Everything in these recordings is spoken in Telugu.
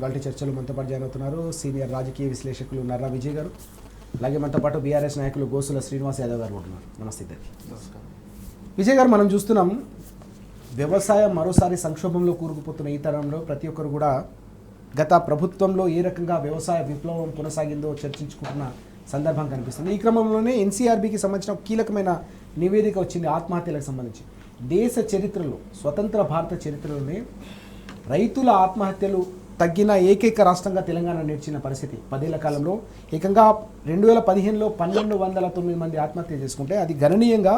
ఇవాళ చర్చలు మనతో పాటు జాయిన్ అవుతున్నారు సీనియర్ రాజకీయ విశ్లేషకులు నర్రా విజయ్ గారు, అలాగే మనతో పాటు బీఆర్ఎస్ నాయకులు గోసుల శ్రీనివాస్ యాదవ్ గారు ఉంటున్నారు. నమస్తే ఇద్దరికి. విజయ్ గారు, మనం చూస్తున్నాం వ్యవసాయం మరోసారి సంక్షోభంలో కూరుకుపోతున్న ఈ తరంలో ప్రతి ఒక్కరు కూడా గత ప్రభుత్వంలో ఏ రకంగా వ్యవసాయ విప్లవం కొనసాగిందో చర్చించుకుంటున్న సందర్భం కనిపిస్తుంది. ఈ క్రమంలోనే ఎన్సీఆర్బీకి సంబంధించిన ఒక కీలకమైన నివేదిక వచ్చింది ఆత్మహత్యలకు సంబంధించి. దేశ చరిత్రలో, స్వతంత్ర భారత చరిత్రలోనే రైతుల ఆత్మహత్యలు తగ్గిన ఏకైక రాష్ట్రంగా తెలంగాణ నిలిచిన పరిస్థితి. 10 ఏళ్ల కాలంలో ఏకంగా 2015లో 1209 మంది ఆత్మహత్య చేసుకుంటే అది గణనీయంగా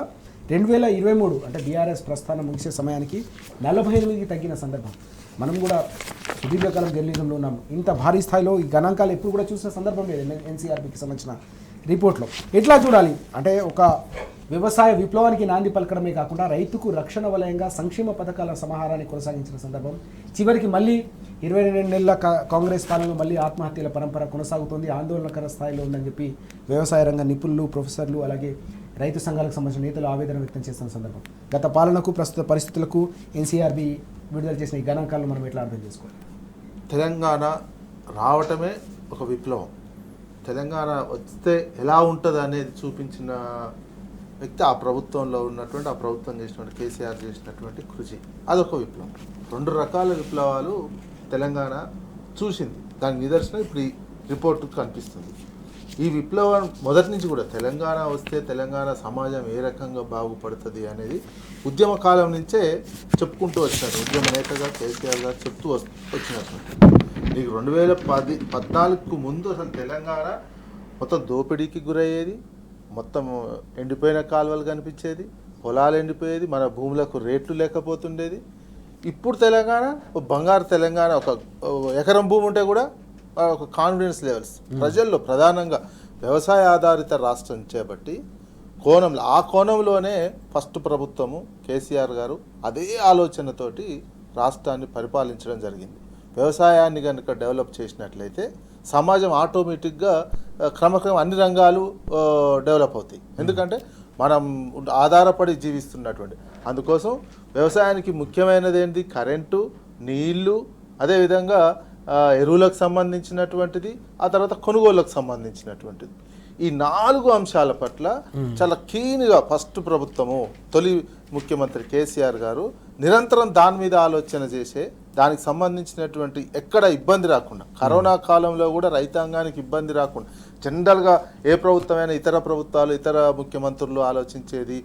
2023 అంటే బీఆర్ఎస్ ప్రస్థానం ముగిసే సమయానికి 48కి తగ్గిన సందర్భం. మనం కూడా సుదీర్ఘకాలం జర్నలిజంలో ఉన్నాము. ఇంత భారీ స్థాయిలో ఈ గణాంకాలు ఎప్పుడు కూడా చూసిన సందర్భం లేదు ఎన్సీఆర్బీకి సంబంధించిన రిపోర్ట్లో. ఎట్లా చూడాలి అంటే, ఒక వ్యవసాయ విప్లవానికి నాంది పలకడమే కాకుండా రైతుకు రక్షణ వలయంగా సంక్షేమ పథకాల సమాహారాన్ని కొనసాగించిన సందర్భం. చివరికి మళ్ళీ 22 నెలల కాంగ్రెస్ పాలనలో మళ్ళీ ఆత్మహత్యల పరంపర కొనసాగుతుంది, ఆందోళనకర స్థాయిలో ఉందని చెప్పి వ్యవసాయ రంగ నిపుణులు, ప్రొఫెసర్లు, అలాగే రైతు సంఘాలకు సంబంధించిన నేతలు ఆవేదన వ్యక్తం చేస్తున్న సందర్భం. గత పాలనకు ప్రస్తుత పరిస్థితులకు ఎన్సీఆర్బీ విడుదల చేసిన ఈ గణాంకాలను మనం ఎట్లా అర్థం చేసుకోవాలి? తెలంగాణ రావటమే ఒక విప్లవం. తెలంగాణ వస్తే ఎలా ఉంటుంది అనేది చూపించిన వ్యక్తి ఆ ప్రభుత్వంలో ఉన్నటువంటి, ఆ ప్రభుత్వం చేసినటువంటి కేసీఆర్ చేసినటువంటి కృషి. అదొక విప్లవం. 2 రకాల విప్లవాలు తెలంగాణ చూసింది. దానికి నిదర్శనం ఇప్పుడు ఈ రిపోర్టు కనిపిస్తుంది. ఈ విప్లవం మొదటి నుంచి కూడా తెలంగాణ వస్తే తెలంగాణ సమాజం ఏ రకంగా బాగుపడుతుంది అనేది ఉద్యమ కాలం నుంచే చెప్పుకుంటూ వచ్చినారు. ఉద్యమ నేతగా కేసీఆర్ గారు చెప్తూ వచ్చినటువంటి నీకు 2014కు ముందు అసలు తెలంగాణ మొత్తం దోపిడీకి గురయ్యేది, మొత్తం ఎండిపోయిన కాలువలు కనిపించేది, పొలాలు ఎండిపోయేది, మన భూములకు రేట్లు లేకపోతుండేది. ఇప్పుడు తెలంగాణ బంగారు తెలంగాణ. ఒక ఎకరం భూమి ఉంటే కూడా ఒక కాన్ఫిడెన్స్ లెవెల్స్ ప్రజల్లో, ప్రధానంగా వ్యవసాయ ఆధారిత రాష్ట్రం చేపట్టి కోణంలో, ఆ కోణంలోనే ఫస్ట్ ప్రభుత్వము కేసీఆర్ గారు అదే ఆలోచనతోటి రాష్ట్రాన్ని పరిపాలించడం జరిగింది. వ్యవసాయాన్ని కనుక డెవలప్ చేసినట్లయితే సమాజం ఆటోమేటిక్గా క్రమక్రమం అన్ని రంగాలు డెవలప్ అవుతాయి. ఎందుకంటే మనం ఆధారపడి జీవిస్తున్నటువంటి, అందుకోసం వ్యవసాయానికి ముఖ్యమైనది ఏంటి? కరెంటు, నీళ్లు, అదేవిధంగా ఎరువులకు సంబంధించినటువంటిది, ఆ తర్వాత కొనుగోళ్లకు సంబంధించినటువంటిది. ఈ 4 అంశాల పట్ల చాలా కీన్గా ఫస్ట్ ప్రభుత్వము, తొలి ముఖ్యమంత్రి కేసీఆర్ గారు నిరంతరం దాని మీద ఆలోచన చేసే, దానికి సంబంధించినటువంటి ఎక్కడ ఇబ్బంది రాకుండా, కరోనా కాలంలో కూడా రైతాంగానికి ఇబ్బంది రాకుండా, జనరల్గా ఏ ప్రభుత్వమైనా ఇతర ప్రభుత్వాలు, ఇతర ముఖ్యమంత్రులు ఆలోచించేది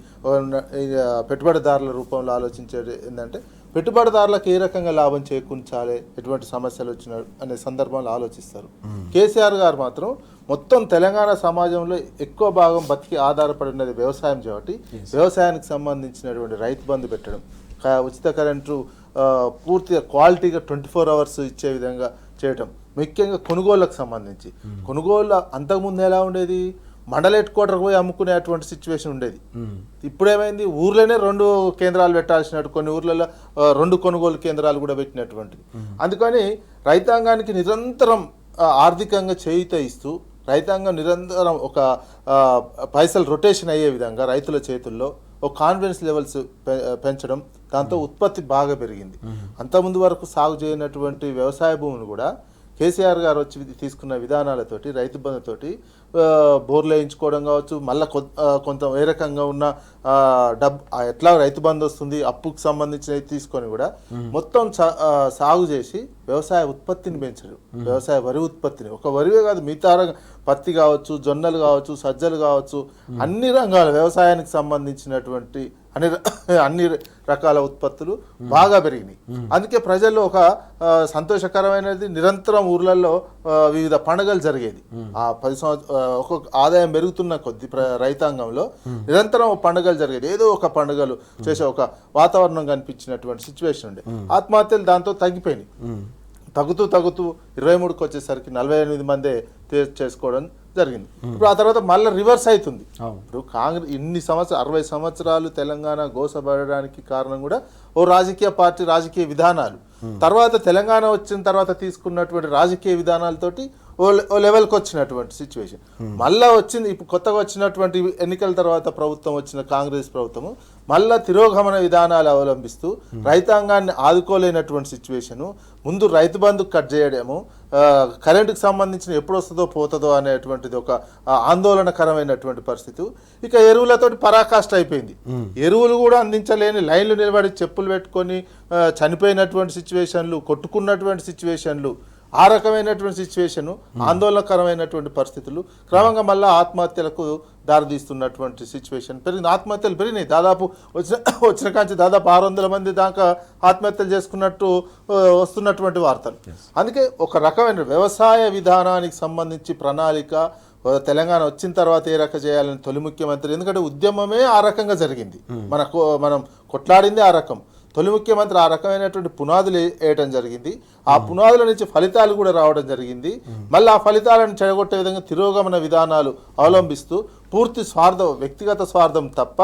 పెట్టుబడిదారుల రూపంలో ఆలోచించేది ఏంటంటే పెట్టుబడిదారులకు ఏ రకంగా లాభం చేకూర్చాలి, ఎటువంటి సమస్యలు వచ్చిన అనే సందర్భంలో ఆలోచిస్తారు. కేసీఆర్ గారు మాత్రం మొత్తం తెలంగాణ సమాజంలో ఎక్కువ భాగం బతికి ఆధారపడి ఉన్నది వ్యవసాయం కాబట్టి వ్యవసాయానికి సంబంధించినటువంటి రైతు బంధు పెట్టడం, ఉచిత కరెంటు పూర్తిగా క్వాలిటీగా 24 అవర్స్ ఇచ్చే విధంగా చేయటం, ముఖ్యంగా కొనుగోళ్లకు సంబంధించి. కొనుగోళ్ళు అంతకుముందు ఎలా ఉండేది? మండల హెడ్ క్వార్టర్కి పోయి అమ్ముకునేటువంటి సిచ్యువేషన్ ఉండేది. ఇప్పుడేమైంది? ఊర్లోనే 2 కేంద్రాలు పెట్టాల్సినట్టు, కొన్ని ఊర్లలో 2 కొనుగోలు కేంద్రాలు కూడా పెట్టినటువంటిది. అందుకని రైతాంగానికి నిరంతరం ఆర్థికంగా చేయూత ఇస్తూ, రైతాంగం నిరంతరం ఒక పైసలు రొటేషన్ అయ్యే విధంగా రైతుల చేతుల్లో ఒక కాన్ఫిడెన్స్ లెవెల్స్ పెంచడం, దాంతో ఉత్పత్తి బాగా పెరిగింది. అంతకుముందు వరకు సాగు చేయనటువంటి వ్యవసాయ భూములు కూడా కేసీఆర్ గారు వచ్చి తీసుకున్న విధానాలతోటి, రైతు బంధుతోటి బోర్లు వేయించుకోవడం కావచ్చు, మళ్ళీ కొంత ఏ రకంగా ఉన్న ఎట్లా రైతు బంధు వస్తుంది, అప్పుకు సంబంధించినవి తీసుకొని కూడా మొత్తం సాగు చేసి వ్యవసాయ ఉత్పత్తిని పెంచరు. వ్యవసాయ వరి ఉత్పత్తిని, ఒక వరివే కాదు, మిగతా పత్తి కావచ్చు, జొన్నలు కావచ్చు, సజ్జలు కావచ్చు, అన్ని రంగాల వ్యవసాయానికి సంబంధించినటువంటి అన్ని రకాల ఉత్పత్తులు బాగా పెరిగినాయి. అందుకే ప్రజల్లో ఒక సంతోషకరమైనది, నిరంతరం ఊర్లలో వివిధ పండుగలు జరిగేది. ఆ 10 సంవత్సరాలు ఒక్కొక్క ఆదాయం పెరుగుతున్న కొద్ది రైతాంగంలో నిరంతరం పండుగలు జరిగేది. ఏదో ఒక పండుగలు చేసే ఒక వాతావరణం కనిపించినటువంటి సిచ్యువేషన్ ఉండే. ఆత్మహత్యలు దాంతో తగ్గిపోయినాయి. తగ్గుతూ 23కి వచ్చేసరికి 48 మందే చేసుకోవడం జరిగింది. ఇప్పుడు ఆ తర్వాత మళ్ళీ రివర్స్ అవుతుంది. ఇప్పుడు కాంగ్రెస్ ఇన్ని సంవత్సరాలు 60 సంవత్సరాలు తెలంగాణ గోసపడడానికి కారణం కూడా ఓ రాజకీయ పార్టీ, రాజకీయ విధానాలు. తర్వాత తెలంగాణ వచ్చిన తర్వాత తీసుకున్నటువంటి రాజకీయ విధానాలతోటి ఓ లెవెల్కి వచ్చినటువంటి సిచ్యువేషన్. మళ్ళీ వచ్చింది ఇప్పుడు కొత్తగా వచ్చినటువంటి ఎన్నికల తర్వాత ప్రభుత్వం వచ్చిన కాంగ్రెస్ ప్రభుత్వము మళ్ళా తిరోగమన విధానాలు అవలంబిస్తూ రైతాంగాన్ని ఆదుకోలేనటువంటి సిచ్యువేషను, ముందు రైతు బంధు కట్ చేయడము, కరెంటుకు సంబంధించిన ఎప్పుడు వస్తుందో పోతుందో అనేటువంటిది ఒక ఆందోళనకరమైనటువంటి పరిస్థితి. ఇక ఎరువులతోటి పరాకాష్ట అయిపోయింది. ఎరువులు కూడా అందించలేని లైన్లు నిలబడి చెప్పులు పెట్టుకొని చనిపోయినటువంటి సిచ్యువేషన్లు, కొట్టుకున్నటువంటి సిచ్యువేషన్లు, ఆ రకమైనటువంటి సిచ్యువేషన్, ఆందోళనకరమైనటువంటి పరిస్థితులు క్రమంగా మళ్ళీ ఆత్మహత్యలకు దారితీస్తున్నటువంటి సిచ్యువేషన్ పెరిగింది. ఆత్మహత్యలు పెరిగినాయి. దాదాపు వచ్చిన కాంచి దాదాపు 600 మంది దాకా ఆత్మహత్యలు చేసుకున్నట్టు వస్తున్నటువంటి వార్తలు. అందుకే ఒక రకమైన వ్యవసాయ విధానానికి సంబంధించి ప్రణాళిక తెలంగాణ వచ్చిన తర్వాత ఏ రకంగా చేయాలని తొలి ముఖ్యమంత్రి, ఎందుకంటే ఉద్యమమే ఆ రకంగా జరిగింది, మనం కొట్లాడింది ఆ రకం. తొలి ముఖ్యమంత్రి ఆ రకమైనటువంటి పునాదులు వేయటం జరిగింది. ఆ పునాదుల నుంచి ఫలితాలు కూడా రావడం జరిగింది. మళ్ళీ ఆ ఫలితాలను చెడగొట్టే విధంగా తిరోగమన విధానాలు అవలంబిస్తూ పూర్తి స్వార్థం, వ్యక్తిగత స్వార్థం తప్ప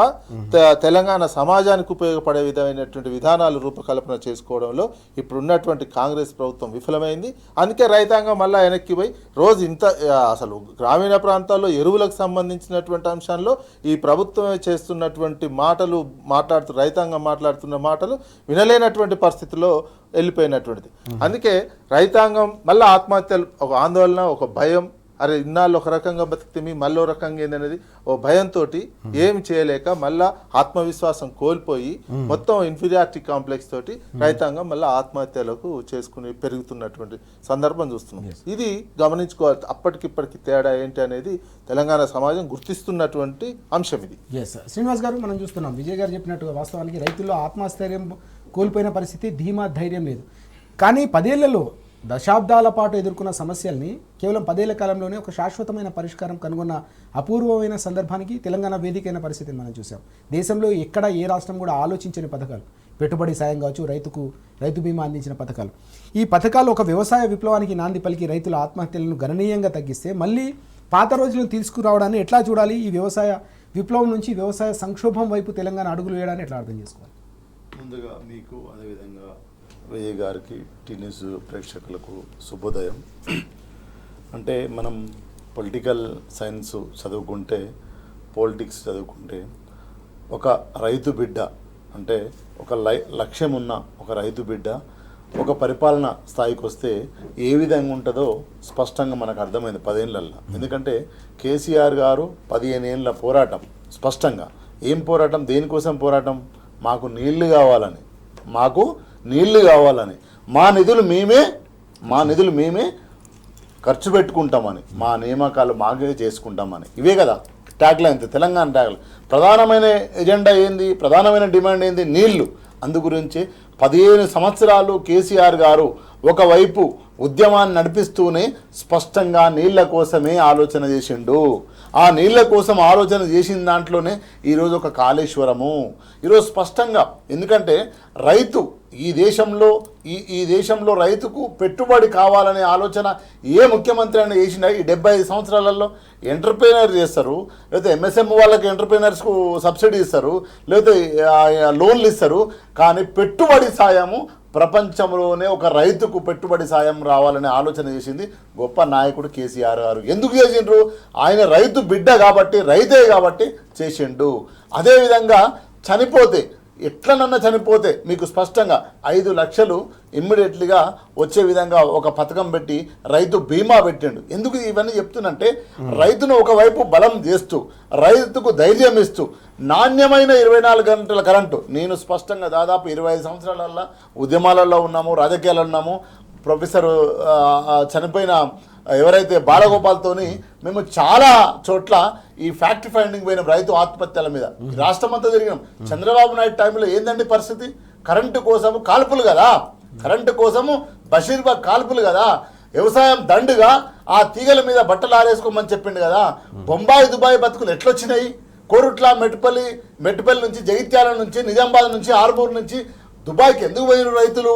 తెలంగాణ సమాజానికి ఉపయోగపడే విధమైనటువంటి విధానాలు రూపకల్పన చేసుకోవడంలో ఇప్పుడున్నటువంటి కాంగ్రెస్ ప్రభుత్వం విఫలమైంది. అందుకే రైతాంగం మళ్ళీ వెనక్కి పోయి రోజు ఇంత అసలు గ్రామీణ ప్రాంతాల్లో ఎరువులకు సంబంధించినటువంటి అంశాల్లో ఈ ప్రభుత్వమే చేస్తున్నటువంటి మాటలు రైతాంగం మాట్లాడుతున్న మాటలు వినలేనటువంటి పరిస్థితిలో వెళ్ళిపోయినటువంటిది. అందుకే రైతాంగం మళ్ళీ ఆత్మహత్యలు, ఒక ఆందోళన, ఒక భయం, అరే ఇన్నాళ్ళు ఒక రకంగా బతికితే మళ్ళీ రకంగా ఏందనేది ఓ భయంతో ఏమి చేయలేక మళ్ళా ఆత్మవిశ్వాసం కోల్పోయి మొత్తం ఇన్ఫీరియారిటీ కాంప్లెక్స్ తోటి రైతాంగం మళ్ళీ ఆత్మహత్యలకు చేసుకుని పెరుగుతున్నటువంటి సందర్భం చూస్తున్నాం. ఇది గమనించుకోవాలి. అప్పటికిప్పటికి తేడా ఏంటి అనేది తెలంగాణ సమాజం గుర్తిస్తున్నటువంటి అంశం ఇది. శ్రీనివాస్ గారు, మనం చూస్తున్నాం విజయ్ గారు చెప్పినట్టుగా వాస్తవానికి రైతుల్లో ఆత్మస్థైర్యం కోల్పోయిన పరిస్థితి, ధీమా, ధైర్యం లేదు. కానీ 10 ఏళ్లలో దశాబ్దాల పాటు ఎదుర్కొన్న సమస్యల్ని కేవలం 10 ఏళ్ల కాలంలోనే ఒక శాశ్వతమైన పరిష్కారం కనుగొన్న అపూర్వమైన సందర్భానికి తెలంగాణ వేదికైన పరిస్థితిని మనం చూసాం. దేశంలో ఎక్కడ ఏ రాష్ట్రం కూడా ఆలోచించని పథకాలు, పెట్టుబడి సాయం కావచ్చు, రైతు బీమా అందించిన పథకాలు. ఈ పథకాలు ఒక వ్యవసాయ విప్లవానికి నాంది పలికి రైతుల ఆత్మహత్యలను గణనీయంగా తగ్గిస్తే మళ్ళీ పాత రోజులను తీసుకురావడాన్ని ఎట్లా చూడాలి? ఈ వ్యవసాయ విప్లవం నుంచి వ్యవసాయ సంక్షోభం వైపు తెలంగాణ అడుగులు వేయడాన్ని ఎట్లా అర్థం చేసుకోవాలి? ముందుగా మీకు, అదేవిధంగా విజయ్ గారికి, టీ న్యూస్ ప్రేక్షకులకు శుభోదయం. అంటే మనం పొలిటికల్ సైన్స్ చదువుకుంటే, పాలిటిక్స్ చదువుకుంటే, ఒక రైతు బిడ్డ అంటే ఒక లక్ష్యం ఉన్న ఒక రైతు బిడ్డ ఒక పరిపాలన స్థాయికి వస్తే ఏ విధంగా ఉంటుందో స్పష్టంగా మనకు అర్థమైంది 10 ఏళ్ళల్లో. ఎందుకంటే కేసీఆర్ గారు 15 ఏళ్ళ పోరాటం, స్పష్టంగా ఏం పోరాటం, దేనికోసం పోరాటం? మాకు నీళ్లు కావాలని, మా నిధులు మేమే ఖర్చు పెట్టుకుంటామని, మా నియామకాలు మాకే చేసుకుంటామని, ఇవే కదా ట్యాగ్లైన్, తెలంగాణ ట్యాగ్లైన్. ప్రధానమైన ఎజెండా ఏంది, ప్రధానమైన డిమాండ్ ఏంది? నీళ్లు. అందుగురించి 15 సంవత్సరాలు కేసీఆర్ గారు ఒకవైపు ఉద్యమాన్ని నడిపిస్తూనే స్పష్టంగా నీళ్ల కోసమే ఆలోచన చేసిండు. ఆ నీళ్ల కోసం ఆలోచన చేసిన దాంట్లోనే ఈరోజు ఒక కాళేశ్వరము, ఈరోజు స్పష్టంగా. ఎందుకంటే రైతు ఈ దేశంలో రైతుకు పెట్టుబడి కావాలనే ఆలోచన ఏ ముఖ్యమంత్రి అయినా చేసిన ఈ 75 సంవత్సరాలలో ఎంటర్ప్రైనర్ చేస్తారు, లేకపోతే ఎంఎస్ఎం వాళ్ళకి ఎంటర్ప్రైనర్స్కు సబ్సిడీ ఇస్తారు, లేకపోతే లోన్లు ఇస్తారు. కానీ పెట్టుబడి సాయము ప్రపంచంలోనే ఒక రైతుకు పెట్టుబడి సాయం రావాలనే ఆలోచన చేసింది గొప్ప నాయకుడు కేసీఆర్ గారు. ఎందుకు చేసిండ్రు? ఆయన రైతు బిడ్డ కాబట్టి, రైతే కాబట్టి చేసిండు. అదేవిధంగా చనిపోతే, ఎట్లనన్నా చనిపోతే మీకు స్పష్టంగా 5 లక్షలు ఇమ్మీడియట్లీగా వచ్చే విధంగా ఒక పథకం పెట్టి రైతు బీమా పెట్టిండు. ఎందుకు ఇవన్నీ చెప్తున్నంటే, రైతును ఒకవైపు బలం చేస్తూ, రైతుకు ధైర్యం ఇస్తూ, నాణ్యమైన 24 గంటల కరెంటు. నేను స్పష్టంగా దాదాపు 25 సంవత్సరాలలో ఉద్యమాలలో ఉన్నాము, రాజకీయాల్లో ఉన్నాము. ప్రొఫెసర్ చనిపోయిన ఎవరైతే బాలగోపాల్తోని మేము చాలా చోట్ల ఈ ఫ్యాక్ట్ ఫైండింగ్ పోయిన రైతు ఆత్మహత్యల మీద రాష్ట్రం అంతా తిరిగినాం. చంద్రబాబు నాయుడు టైంలో ఏందండి పరిస్థితి? కరెంటు కోసము కాల్పులు కదా, కరెంటు కోసము బషీర్బాగ్ కాల్పులు కదా, వ్యవసాయం దండుగా ఆ తీగల మీద బట్టలు ఆరేసుకోమని చెప్పిండు కదా. బొంబాయి దుబాయ్ బతుకులు ఎట్లొచ్చినాయి? కోరుట్ల, మెట్టుపల్లి నుంచి, జగిత్యాల నుంచి, నిజామాబాద్ నుంచి, ఆర్మూర్ నుంచి దుబాయ్కి ఎందుకు పోయిన రైతులు?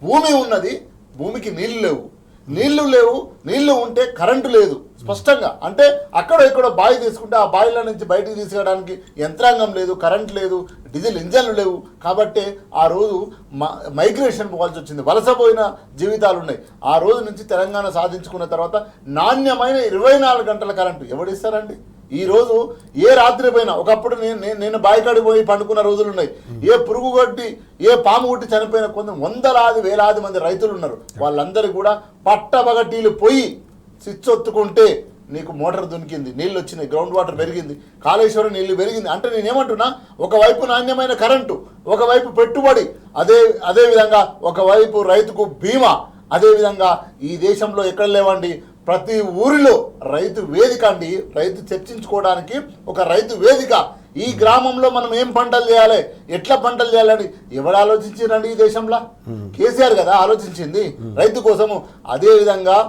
భూమి ఉన్నది, భూమికి నీళ్ళు లేవు. నీళ్లు లేవు, నీళ్లు ఉంటే కరెంటు లేదు స్పష్టంగా. అంటే అక్కడ ఇక్కడ బావి తీసుకుంటే ఆ బావిల నుంచి బయటికి తీసుకురావడానికి యంత్రాంగం లేదు, కరెంట్ లేదు, డీజిల్ ఇంజన్లు లేవు. కాబట్టి ఆ రోజు మైగ్రేషన్ పోవాల్సి వచ్చింది, వలసపోయిన జీవితాలు ఉన్నాయి. ఆ రోజు నుంచి తెలంగాణ సాధించుకున్న తర్వాత నాణ్యమైన 24 గంటల కరెంటు ఎవడిస్తారండి? ఈ రోజు ఏ రాత్రి పోయినా, ఒకప్పుడు నేను బాయికాడికి పోయి పండుకున్న రోజులు ఉన్నాయి. ఏ పురుగు కొట్టి ఏ పాము కొట్టి చనిపోయిన వందలాది వేలాది మంది రైతులు ఉన్నారు. వాళ్ళందరూ కూడా పట్టబగటీలు పోయి స్విచ్ ఒత్తుకుంటే నీకు మోటార్ దునికింది, నీళ్ళు వచ్చినాయి, గ్రౌండ్ వాటర్ పెరిగింది, కాళేశ్వరం నీళ్లు పెరిగింది. అంటే నేనేమంటున్నా, ఒకవైపు నాణ్యమైన కరెంటు, ఒకవైపు పెట్టుబడి, అదేవిధంగా ఒకవైపు రైతుకు బీమా. అదేవిధంగా ఈ దేశంలో ఎక్కడ లేవండి, ప్రతి ఊరిలో రైతు వేదిక అండి, రైతు చర్చించుకోవడానికి ఒక రైతు వేదిక. ఈ గ్రామంలో మనం ఏం పంటలు చేయాలి, ఎట్లా పంటలు చేయాలని ఎవరు ఆలోచించారండి ఈ దేశంలో? కేసీఆర్ కదా ఆలోచించింది రైతు కోసము. అదేవిధంగా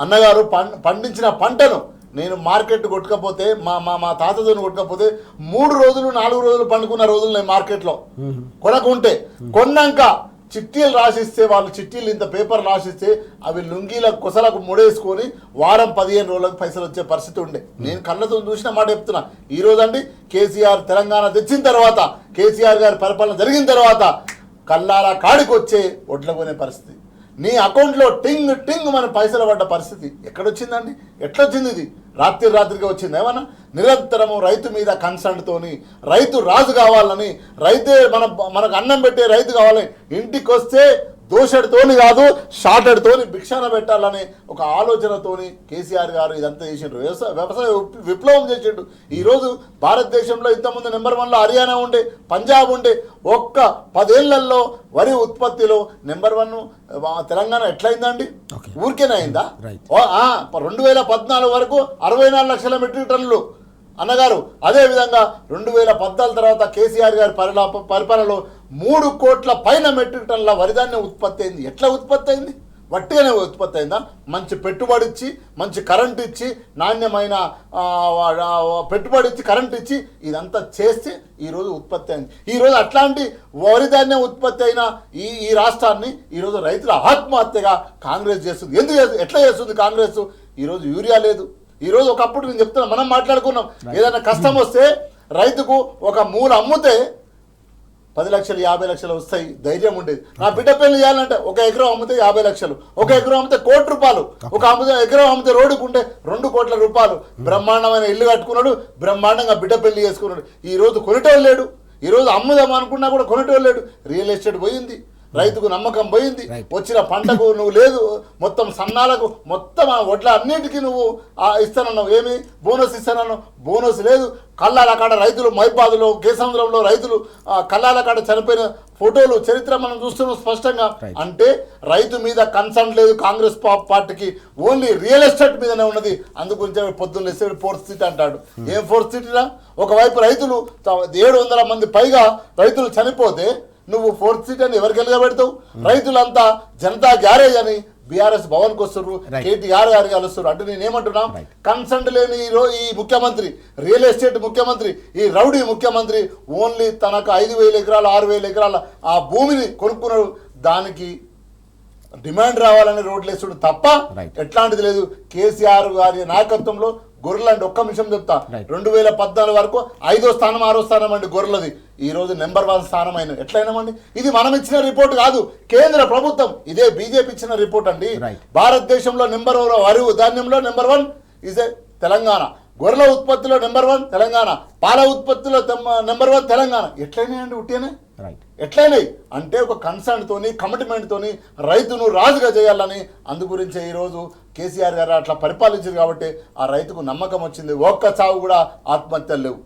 అన్నగారు పండించిన పంటను నేను మార్కెట్ కొట్టకపోతే, మా తాతతో కొట్టకపోతే 3 రోజులు 4 రోజులు పండుకున్న రోజులు నేను మార్కెట్లో కొనకుంటే, కొన్నాక చిట్టీలు రాసిస్తే, వాళ్ళు చిట్టీలు ఇంత పేపర్ రాసిస్తే అవి లుంగీల కొసలకు ముడేసుకొని వారం 15 రోజులకు పైసలు వచ్చే పరిస్థితి ఉండే. నేను కళ్ళతో చూసిన మాట చెప్తున్నా. ఈ రోజు అండి కేసీఆర్ తెలంగాణ తెచ్చిన తర్వాత, కేసీఆర్ గారి పరిపాలన జరిగిన తర్వాత కల్లాల కాడికి వచ్చే ఒడ్ల కొనే పరిస్థితి, నీ అకౌంట్లో టింగ్ టింగ్ మన పైసలు పడ్డ పరిస్థితి ఎక్కడొచ్చిందండి? ఎట్లొచ్చింది? ఇది రాత్రికి వచ్చింది. ఏమన్నా నిరంతరము రైతు మీద కన్సర్న్తోని, రైతు రాజు కావాలని, రైతే మనకు అన్నం పెట్టే రైతు కావాలని, ఇంటికి వస్తే దోషడితోని కాదు షార్టెడ్తోని భిక్షాన పెట్టాలనే ఒక ఆలోచనతోని కేసీఆర్ గారు ఇదంతా చేసిండ్రు. వ్యవసాయ విప్లవం చేసిండు. ఈరోజు భారతదేశంలో ఇంతకుముందు నెంబర్ 1లో హర్యానా ఉండే, పంజాబ్ ఉండే. ఒక్క 10 ఏళ్లలో వరి ఉత్పత్తిలో నెంబర్ 1 తెలంగాణ ఎట్లయిందండి? ఊరికేనే అయిందా? 2014 వరకు 64 లక్షల మెట్రిక్ టన్నులు అన్నగారు. అదేవిధంగా 2014 తర్వాత కేసీఆర్ గారి పరిపాలనలో 3 కోట్ల పైన మెట్రిక్ టన్నుల వరిధాన్యం ఉత్పత్తి అయింది. ఎట్లా ఉత్పత్తి అయింది? వట్టిగానే ఉత్పత్తి అయిందా? మంచి పెట్టుబడి ఇచ్చి, మంచి కరెంట్ ఇచ్చి, నాణ్యమైన పెట్టుబడి ఇచ్చి, కరెంట్ ఇచ్చి ఇదంతా చేస్తే ఈరోజు ఉత్పత్తి అయింది. ఈరోజు అట్లాంటి వరిధాన్యం ఉత్పత్తి అయిన ఈ రాష్ట్రాన్ని ఈరోజు రైతుల ఆత్మహత్యగా కాంగ్రెస్ చేస్తుంది. ఎట్లా చేస్తుంది కాంగ్రెస్? ఈరోజు యూరియా లేదు. ఈరోజు ఒకప్పుడు నేను చెప్తున్నా, మనం మాట్లాడుకున్నాం, ఏదైనా కష్టం వస్తే రైతుకు ఒక మూల అమ్ముతే 10 లక్షలు 50 లక్షలు వస్తాయి, ధైర్యం ఉండేది. నా బిడ్డ పెళ్లి చేయాలంటే 1 ఎకరం అమ్మితే 50 లక్షలు, 1 ఎకరం అమ్మితే 1 కోటి రూపాయలు, ఎకరం అమ్మితే రోడ్డుకుంటే 2 కోట్ల రూపాయలు. బ్రహ్మాండమైన ఇల్లు కట్టుకున్నాడు, బ్రహ్మాండంగా బిడ్డ పెళ్లి చేసుకున్నాడు. ఈరోజు కొనేటోళ్ళు లేడు. ఈరోజు అమ్ముదాం అనుకున్నా కూడా కొనేటోళ్ళు లేడు. రియల్ ఎస్టేట్ పోయింది, రైతుకు నమ్మకం పోయింది, వచ్చిన పంటకు నువ్వు లేదు, మొత్తం సన్నాలకు మొత్తం వడ్ల అన్నిటికీ నువ్వు ఇస్తానన్నావు, ఏమి బోనస్ ఇస్తానన్నావు, బోనస్ లేదు. కల్లాల కాడ రైతులు, మైబాదులో, కేసముద్రంలో రైతులు కల్లాల కాడ చనిపోయిన ఫోటోలు, చరిత్ర మనం చూస్తున్నాం స్పష్టంగా. అంటే రైతు మీద కన్సర్న్ లేదు కాంగ్రెస్ పార్టీకి, ఓన్లీ రియల్ ఎస్టేట్ మీదనే ఉన్నది. అందుగురించి పొద్దున్న లేస్తే 4th సిటీ అంటాడు. ఏం 4th సిటీరా? ఒకవైపు రైతులు 700 మంది పైగా రైతులు చనిపోతే నువ్వు 4th సిటీ అని ఎవరికి వెలుగబెడతావు? రైతులంతా జనతా గ్యారేజ్ అని బీఆర్ఎస్ భవన్కి వస్తున్నారు, కేటీఆర్ గారు కలుస్తారు. అంటే నేనేమంటున్నా, కన్సర్న్ లేని ఈ ముఖ్యమంత్రి, రియల్ ఎస్టేట్ ముఖ్యమంత్రి, ఈ రౌడీ ముఖ్యమంత్రి ఓన్లీ తనకు 5,000 ఎకరాలు 6,000 ఎకరాల ఆ భూమిని కొనుక్కున్నాడు. దానికి డిమాండ్ రావాలని రోడ్లు వేస్తుడు తప్ప ఎట్లాంటిది లేదు. కేసీఆర్ గారి నాయకత్వంలో గొర్రెలండి, ఒక్క నిమిషం చెప్తా, 2014 వరకు 5వ స్థానం 6వ స్థానం అండి గొర్రెలది. ఈ రోజు నెంబర్ 1 స్థానం అయిన ఎట్లయినామండి? ఇది మనం ఇచ్చిన రిపోర్ట్ కాదు, కేంద్ర ప్రభుత్వం, ఇదే బీజేపీ ఇచ్చిన రిపోర్ట్ అండి. భారతదేశంలో నెంబర్ 1 వరి ధాన్యంలో నెంబర్ 1 ఇదే తెలంగాణ. గొర్రెల ఉత్పత్తిలో నెంబర్ 1 తెలంగాణ, పాల ఉత్పత్తిలో నెంబర్ 1 తెలంగాణ. ఎట్లయినాయండి? ఉట్టినే ఎట్లయినాయి అంటే ఒక కన్సర్న్ తోని, కమిట్మెంట్ తోని రైతును రాజుగా చేయాలని. అందుగురించే ఈరోజు కేసీఆర్ గారు అట్లా పరిపాలించారు కాబట్టి ఆ రైతుకు నమ్మకం వచ్చింది. ఒక్క చావు కూడా ఆత్మహత్యలు లేవు.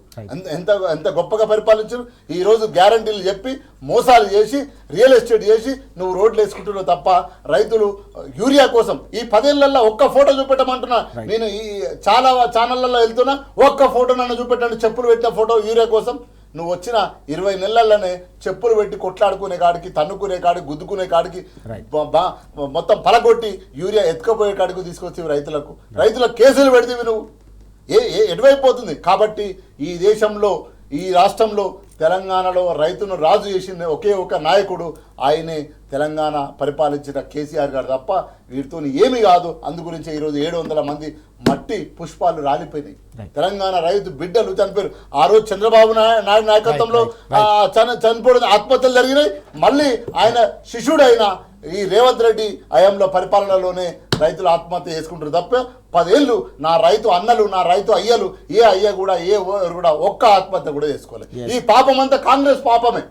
ఎంత గొప్పగా పరిపాలించారు. ఈరోజు గ్యారంటీలు చెప్పి మోసాలు చేసి రియల్ ఎస్టేట్ చేసి నువ్వు రోడ్లు వేసుకుంటున్నావు తప్ప రైతులు యూరియా కోసం ఈ 10 ఏళ్లలో ఒక్క ఫోటో చూపెట్టమంటున్నా. నేను ఈ చాలా ఛానళ్లలో వెళ్తున్నా, ఒక్క ఫోటో నన్ను చూపెట్టండి, చెప్పులు పెట్టిన ఫోటో యూరియా కోసం. నువ్వు వచ్చిన 20 నెలల్లోనే చెప్పులు పెట్టి కొట్లాడుకునే కాడికి, తన్నుకునే కాడికి, గుద్దుకునే కాడికి, మొత్తం పలగొట్టి యూరియా ఎత్తుకపోయే కాడికి తీసుకొచ్చి రైతులకు కేసులు పెడితే నువ్వు ఎటువైపోతుంది. కాబట్టి ఈ దేశంలో, ఈ రాష్ట్రంలో, తెలంగాణలో రైతును రాజు చేసిన ఒకే ఒక నాయకుడు, ఆయనే తెలంగాణ పరిపాలించిన కేసీఆర్ గారు తప్ప వీటితో ఏమీ కాదు. అందు గురించి ఈరోజు 700 మంది మట్టి పుష్పాలు రాలిపోయినాయి. తెలంగాణ రైతు బిడ్డలు చనిపోయారు. ఆ రోజు చంద్రబాబు నాయుడు నాయకత్వంలో చనిపోవడం ఆత్మహత్యలు జరిగినాయి. మళ్ళీ ఆయన శిష్యుడైన ఈ రేవంత్ రెడ్డి హయాంలో పరిపాలనలోనే రైతులు ఆత్మహత్య చేసుకుంటారు తప్ప 10 ఏళ్ళు నా రైతు అన్నలు, నా రైతు అయ్యలు, ఏ అయ్య కూడా కూడా ఒక్క ఆత్మహత్య కూడా చేసుకోలేదు. ఈ పాపం అంతా కాంగ్రెస్ పాపమే.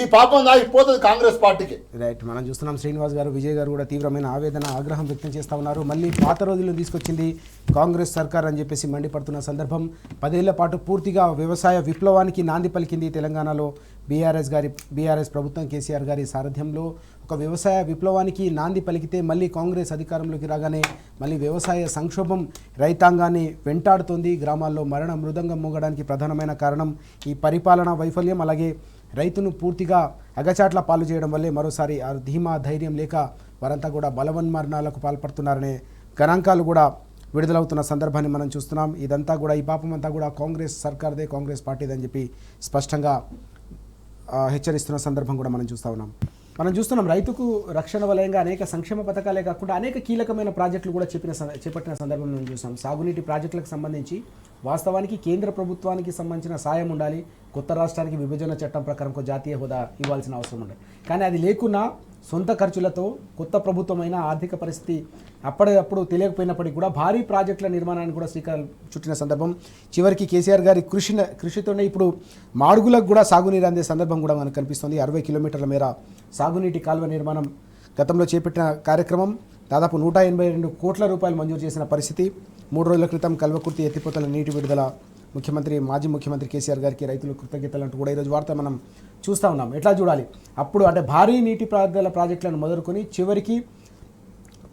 ఈ పాపం దాగిపోతుంది కాంగ్రెస్ పార్టీకి. రైట్, మనం చూస్తున్నాం శ్రీనివాస్ గారు, విజయ్ గారు కూడా తీవ్రమైన ఆవేదన, ఆగ్రహం వ్యక్తం చేస్తూ ఉన్నారు. మళ్ళీ పాత రోజుల్లో తీసుకొచ్చింది కాంగ్రెస్ సర్కార్ అని చెప్పేసి మండిపడుతున్న సందర్భం. 10 ఏళ్ల పాటు పూర్తిగా వ్యవసాయ విప్లవానికి నాంది పలికింది తెలంగాణలో బీఆర్ఎస్ ప్రభుత్వం. కేసీఆర్ గారి సారథ్యంలో ఒక వ్యవసాయ విప్లవానికి నాంది పలికితే మళ్ళీ కాంగ్రెస్ అధికారంలోకి రాగానే మళ్ళీ వ్యవసాయ సంక్షోభం రైతాంగాన్ని వెంటాడుతోంది. గ్రామాల్లో మరణ మృదంగం మోగడానికి ప్రధానమైన కారణం ఈ పరిపాలనా వైఫల్యం, అలాగే రైతును పూర్తిగా అగచాట్ల పాలు చేయడం వల్లే మరోసారి ఆ ధీమా ధైర్యం లేక వారంతా కూడా బలవన్మరణాలకు పాల్పడుతున్నారనే గణాంకాలు కూడా విడుదలవుతున్న సందర్భాన్ని మనం చూస్తున్నాం. ఇదంతా కూడా ఈ పాపం అంతా కూడా కాంగ్రెస్ సర్కార్దే, కాంగ్రెస్ పార్టీదే అని చెప్పి స్పష్టంగా హెచ్చరిస్తున్న సందర్భం కూడా మనం చూస్తూ ఉన్నాం. మనం చూస్తున్నాం రైతుకు రక్షణ వలయంగా అనేక సంక్షేమ పథకాలే కాకుండా అనేక కీలకమైన ప్రాజెక్టులు కూడా చేపట్టిన సందర్భం మనం చూసాం. సాగునీటి ప్రాజెక్టులకు సంబంధించి వాస్తవానికి కేంద్ర ప్రభుత్వానికి సంబంధించిన సాయం ఉండాలి. కొత్త రాష్ట్రానికి విభజన చట్టం ప్రకారం జాతీయ హోదా ఇవ్వాల్సిన అవసరం ఉండాలి. కానీ అది లేకున్నా సొంత ఖర్చులతో కొత్త ప్రభుత్వమైన ఆర్థిక పరిస్థితి అప్పటికప్పుడు తెలియకపోయినప్పటికీ కూడా భారీ ప్రాజెక్టుల నిర్మాణానికి కూడా శ్రీకారం చుట్టిన సందర్భం. చివరికి కేసీఆర్ గారి కృషితోనే ఇప్పుడు మాడుగులకు కూడా సాగునీరు అందే సందర్భం కూడా మనకు కనిపిస్తుంది. 60 కిలోమీటర్ల మేర సాగునీటి కాలువ నిర్మాణం గతంలో చేపట్టిన కార్యక్రమం. దాదాపు 182 కోట్ల రూపాయలు మంజూరు చేసిన పరిస్థితి. 3 రోజుల క్రితం కల్వకుర్తి ఎత్తిపోతల నీటి విడుదల మాజీ ముఖ్యమంత్రి కేసీఆర్ గారికి రైతులు కృతజ్ఞతలు అంటూ కూడా ఈరోజు వార్త మనం చూస్తూ ఉన్నాం. ఎట్లా చూడాలి? అప్పుడు అంటే భారీ నీటి పారుదల ప్రాజెక్టులను మొదలుకొని చివరికి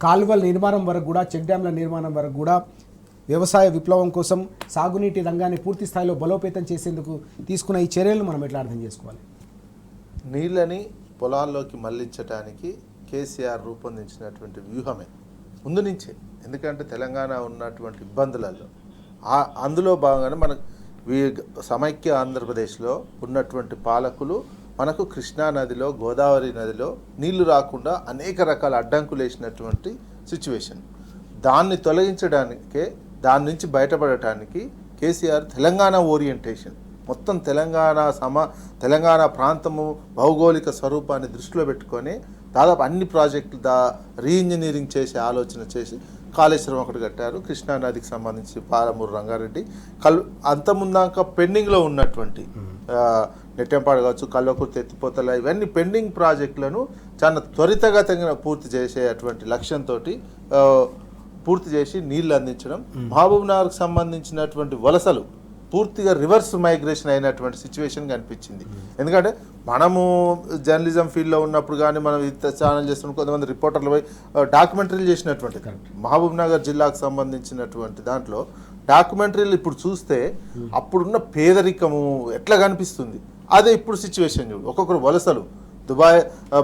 కాలువల నిర్మాణం వరకు కూడా, చెక్ డ్యాంల నిర్మాణం వరకు కూడా వ్యవసాయ విప్లవం కోసం సాగునీటి రంగాన్ని పూర్తి స్థాయిలో బలోపేతం చేసేందుకు తీసుకున్న ఈ చర్యలను మనం ఎట్లా అర్థం చేసుకోవాలి? నీళ్ళని పొలాల్లోకి మళ్లించడానికి కేసీఆర్ రూపొందించినటువంటి వ్యూహమే ముందు నుంచే. ఎందుకంటే తెలంగాణ ఉన్నటువంటి ఇబ్బందులలో అందులో భాగంగానే మన సమైక్య ఆంధ్రప్రదేశ్లో ఉన్నటువంటి పాలకులు మనకు కృష్ణా నదిలో, గోదావరి నదిలో నీళ్లు రాకుండా అనేక రకాల అడ్డంకులు వేసినటువంటి సిచ్యువేషన్. దాన్ని తొలగించడానికే, దాని నుంచి బయటపడటానికి కేసీఆర్ తెలంగాణ ఓరియంటేషన్, మొత్తం తెలంగాణ ప్రాంతము భౌగోళిక స్వరూపాన్ని దృష్టిలో పెట్టుకొని దాదాపు అన్ని ప్రాజెక్టులు రీఇంజనీరింగ్ చేసే ఆలోచన చేసి కాళేశ్వరం ఒకటి కట్టారు. కృష్ణా నదికి సంబంధించి పాలమూరు రంగారెడ్డి అంతముందాక పెండింగ్లో ఉన్నటువంటి నెట్టెంపాడు కావచ్చు, కల్వకుర్తి ఎత్తిపోతల, ఇవన్నీ పెండింగ్ ప్రాజెక్టులను చాలా త్వరితగతంగా పూర్తి చేసేటువంటి లక్ష్యంతో పూర్తి చేసి నీళ్లు అందించడం. మహబూబ్ నగర్కి సంబంధించినటువంటి వలసలు పూర్తిగా రివర్స్ మైగ్రేషన్ అయినటువంటి సిచ్యువేషన్ కనిపించింది. ఎందుకంటే మనము జర్నలిజం ఫీల్డ్లో ఉన్నప్పుడు కానీ మనం ఛానల్ చేస్తున్న కొంతమంది రిపోర్టర్లు పోయి డాక్యుమెంటరీలు చేసినటువంటి మహబూబ్ నగర్ జిల్లాకు సంబంధించినటువంటి దాంట్లో డాక్యుమెంటరీలు ఇప్పుడు చూస్తే అప్పుడున్న పేదరికము ఎట్లా కనిపిస్తుంది. అదే ఇప్పుడు సిచ్యువేషన్ చూడు. ఒక్కొక్కరు వలసలు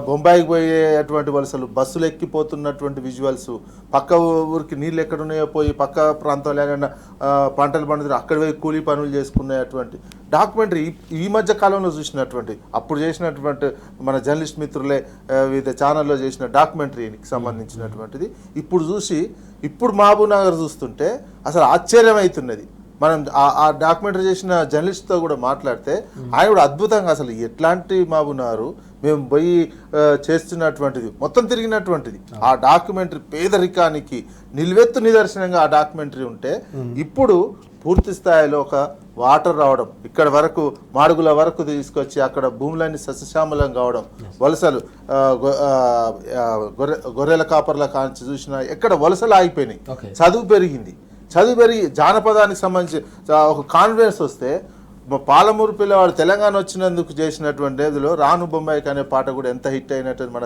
బొంబాయికి పోయేటువంటి వలసలు, బస్సులు ఎక్కిపోతున్నటువంటి విజువల్స్, పక్క ఊరికి నీళ్ళు ఎక్కడున్నాయో పోయి పక్క ప్రాంతంలో ఏమైనా పంటలు పండుతారు అక్కడ పోయి కూలీ పనులు చేసుకునేటువంటి డాక్యుమెంటరీ ఈ మధ్య కాలంలో చూసినటువంటి, అప్పుడు చేసినటువంటి మన జర్నలిస్ట్ మిత్రులే వివిధ ఛానల్లో చేసిన డాక్యుమెంటరీకి సంబంధించినటువంటిది ఇప్పుడు చూసి ఇప్పుడు మహబూబ్ నగర్ చూస్తుంటే అసలు ఆశ్చర్యం అవుతున్నది. మనం ఆ డాక్యుమెంటరీ చేసిన జర్నలిస్ట్తో కూడా మాట్లాడితే ఆయన కూడా అద్భుతంగా అసలు ఎట్లాంటి మహబూబ్ నగర్ మేము పోయి చేస్తున్నటువంటిది మొత్తం తిరిగినటువంటిది ఆ డాక్యుమెంటరీ పేదరికానికి నిలువెత్తు నిదర్శనంగా ఆ డాక్యుమెంటరీ ఉంటే ఇప్పుడు పూర్తి స్థాయిలో ఒక వాటర్ రావడం, ఇక్కడ వరకు మాడుగుల వరకు తీసుకొచ్చి అక్కడ భూములన్నీ సస్యశ్యామలం కావడం, వలసలు గొర్రెల కాపర్ల కాంచి చూసినా ఎక్కడ వలసలు ఆగిపోయినాయి. చదువు పెరిగింది, జానపదానికి సంబంధించి ఒక కాన్ఫిడెన్స్ వస్తే పాలమూరు పిల్లవాడు తెలంగాణ వచ్చినందుకు చేసినటువంటి ఏదిలో రాను బొంబాయికి అనే పాట కూడా ఎంత హిట్ అయినట్టు మన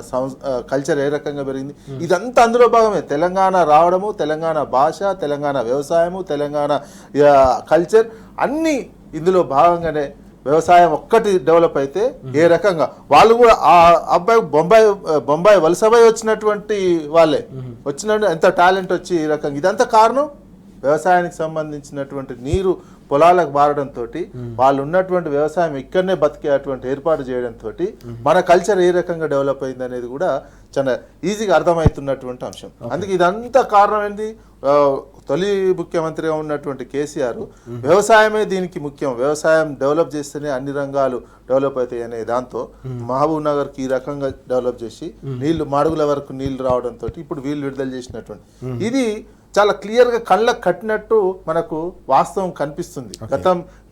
కల్చర్ ఏ రకంగా పెరిగింది. ఇదంతా అందులో భాగమే. తెలంగాణ రావడము, తెలంగాణ భాష, తెలంగాణ వ్యవసాయము, తెలంగాణ కల్చర్ అన్నీ ఇందులో భాగంగానే. వ్యవసాయం ఒక్కటి డెవలప్ అయితే ఏ రకంగా వాళ్ళు కూడా ఆ అబ్బాయి బొంబాయి వలసపై వచ్చినటువంటి వాళ్ళే వచ్చినట్టు ఎంత టాలెంట్ వచ్చి ఈ రకంగా ఇదంతా కారణం వ్యవసాయానికి సంబంధించినటువంటి నీరు పొలాలకు మారడంతో వాళ్ళు ఉన్నటువంటి వ్యవసాయం ఇక్కడనే బతికేటువంటి ఏర్పాటు చేయడంతో మన కల్చర్ ఏ రకంగా డెవలప్ అయింది అనేది కూడా చాలా ఈజీగా అర్థమవుతున్నటువంటి అంశం. అందుకే ఇదంతా కారణం ఏంటి, తొలి ముఖ్యమంత్రిగా ఉన్నటువంటి కేసీఆర్ వ్యవసాయమే దీనికి ముఖ్యం, వ్యవసాయం డెవలప్ చేస్తేనే అన్ని రంగాలు డెవలప్ అవుతాయి అనే దాంతో మహబూబ్ నగర్కి ఈ రకంగా డెవలప్ చేసి నీళ్లు మాడుగుల వరకు నీళ్లు రావడంతో ఇప్పుడు వీళ్ళు విడుదల చేసినటువంటి ఇది చాలా క్లియర్గా కళ్ళకు కట్టినట్టు మనకు వాస్తవం కనిపిస్తుంది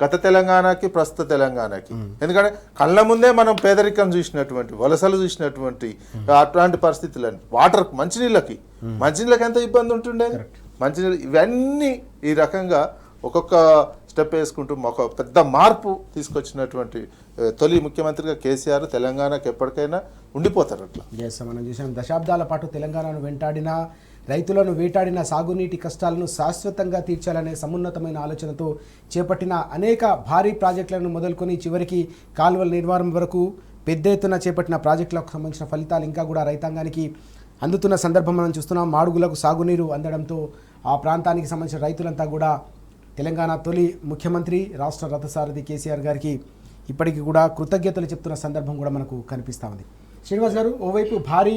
గత తెలంగాణకి ప్రస్తుత తెలంగాణకి. ఎందుకంటే కళ్ళ ముందే మనం పేదరికం చూసినటువంటి, వలసలు చూసినటువంటి అట్లాంటి పరిస్థితులని, వాటర్ మంచినీళ్ళకి ఎంత ఇబ్బంది ఉంటుండే, మంచినీళ్ళు ఇవన్నీ ఈ రకంగా ఒక్కొక్క స్టెప్ వేసుకుంటూ ఒక పెద్ద మార్పు తీసుకొచ్చినటువంటి తొలి ముఖ్యమంత్రిగా కేసీఆర్ తెలంగాణకి ఎప్పటికైనా ఉండిపోతారు. అట్లా మనం చూసాం దశాబ్దాల పాటు తెలంగాణను వెంటాడిన రైతులను వేటాడిన సాగునీటి కష్టాలను శాశ్వతంగా తీర్చాలనే సమున్నతమైన ఆలోచనతో చేపట్టిన అనేక భారీ ప్రాజెక్టులను మొదలుకొని చివరికి కాలువల నిర్మాణం వరకు పెద్ద ఎత్తున చేపట్టిన ప్రాజెక్టులకు సంబంధించిన ఫలితాలు ఇంకా కూడా రైతాంగానికి అందుతున్న సందర్భం మనం చూస్తున్నాం. మాడుగులకు సాగునీరు అందడంతో ఆ ప్రాంతానికి సంబంధించిన రైతులంతా కూడా తెలంగాణ తొలి ముఖ్యమంత్రి రాష్ట్ర రథసారథి కేసీఆర్ గారికి ఇప్పటికీ కూడా కృతజ్ఞతలు చెప్తున్న సందర్భం కూడా మనకు కనిపిస్తూ ఉంది. శ్రీనివాస్ గారు, ఓవైపు భారీ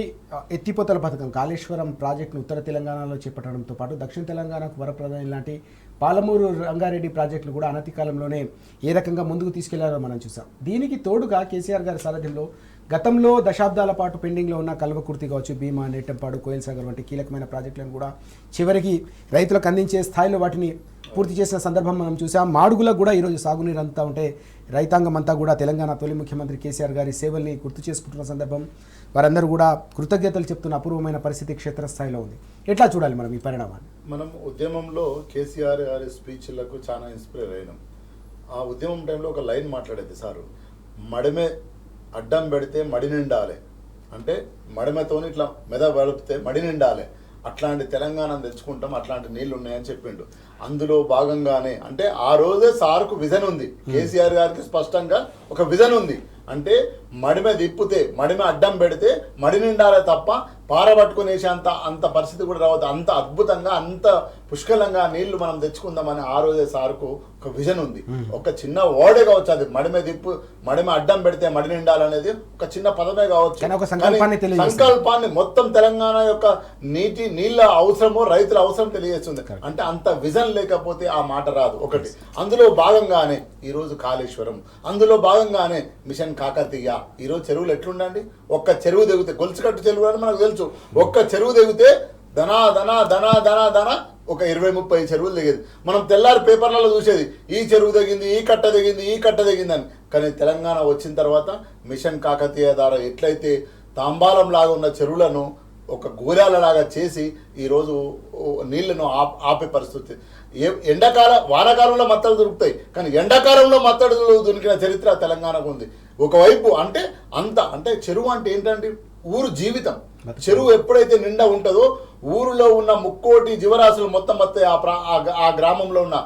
ఎత్తిపోతల పథకం కాళేశ్వరం ప్రాజెక్టును ఉత్తర తెలంగాణలో చేపట్టడంతో పాటు దక్షిణ తెలంగాణకు వరప్రదాయం లాంటి పాలమూరు రంగారెడ్డి ప్రాజెక్టులు కూడా అనతి కాలంలోనే ఏ రకంగా ముందుకు తీసుకెళ్లారో మనం చూసాం. దీనికి తోడుగా కేసీఆర్ గారి సారథ్యంలో గతంలో దశాబ్దాల పాటు పెండింగ్లో ఉన్న కల్వకుర్తి కావచ్చు, భీమా, నేటంపాడు, కోయిల్ సాగర్ వంటి కీలకమైన ప్రాజెక్టులను కూడా చివరికి రైతులకు అందించే స్థాయిలో వాటిని పూర్తి చేసిన సందర్భం మనం చూసాం. మాడుగులకు కూడా ఈరోజు సాగునీరు అంతా ఉంటే రైతాంగం అంతా కూడా తెలంగాణ తొలి ముఖ్యమంత్రి కేసీఆర్ గారి సేవల్ని గుర్తు చేసుకుంటున్న సందర్భం, వారందరూ కూడా కృతజ్ఞతలు చెప్తున్న అపూర్వమైన పరిస్థితి క్షేత్రస్థాయిలో ఉంది. ఎట్లా చూడాలి మనం ఈ పరిణామాన్ని? మనం ఉద్యమంలో కేసీఆర్ గారి స్పీచ్లకు చాలా ఇన్స్పైర్ అయినాం. ఆ ఉద్యమం టైంలో ఒక లైన్ మాట్లాడేది సారు, మడిమే అడ్డం పెడితే మడి నిండాలి, అంటే మడిమతోని ఇట్లా మెద వలిపితే మడి నిండాలి, అట్లాంటి తెలంగాణ తెచ్చుకుంటాం, అట్లాంటి నీళ్లు ఉన్నాయని చెప్పిండు. అందులో భాగంగానే అంటే ఆ రోజే సార్కు విజన్ ఉంది, కేసీఆర్ గారికి స్పష్టంగా ఒక విజన్ ఉంది. అంటే మడిమ తిప్పితే మడిమ అడ్డం పెడితే మడి నిండాలే తప్ప పారబట్టుకునేసి అంత పరిస్థితి కూడా రావద్దు, అంత అద్భుతంగా అంత పుష్కలంగా నీళ్లు మనం తెచ్చుకుందామని ఆ రోజే సార్కు ఒక విజన్ ఉంది. ఒక చిన్న వర్డే కావచ్చు, అది మడిమ అడ్డం పెడితే మడి నిండాలనేది ఒక చిన్న పదమే కావచ్చు, సంకల్పాన్ని మొత్తం తెలంగాణ యొక్క నీళ్ళ అవసరము రైతుల అవసరం తెలియజేస్తుంది. అంటే అంత విజన్ లేకపోతే ఆ మాట రాదు. ఒకటి అందులో భాగంగానే ఈరోజు కాళేశ్వరం, అందులో భాగంగానే మిషన్ కాకతీయ. ఈరోజు చెరువులు ఎట్లుండండి, ఒక్క చెరువు దిగితే గొలుసుకట్టు చెరువు అని మనకు తెలుసు, ఒక్క చెరువు దిగితే ధనా ధనా ధనా ధనా ధనా ఒక 20-30 చెరువులు దిగేది. మనం తెల్లారి పేపర్లలో చూసేది ఈ చెరువు దిగింది, ఈ కట్ట దిగింది, ఈ కట్ట దిగిందని. కానీ తెలంగాణ వచ్చిన తర్వాత మిషన్ కాకతీయ ద్వారా ఎట్లయితే తాంబాలం లాగా ఉన్న చెరువులను ఒక గోళాలలాగా చేసి ఈరోజు నీళ్లను ఆపే పరిస్థితి. వానాకాలంలో మత్తలు దొరుకుతాయి, కానీ ఎండాకాలంలో మత్తడులు దొరికిన చరిత్ర తెలంగాణకు ఉంది. ఒకవైపు అంటే చెరువు అంటే ఏంటంటే ఊరు జీవితం. చెరువు ఎప్పుడైతే నిండా ఉంటుందో ఊరిలో ఉన్న 3 జీవరాశులు మొత్తం వస్తాయి. ఆ గ్రామంలో ఉన్న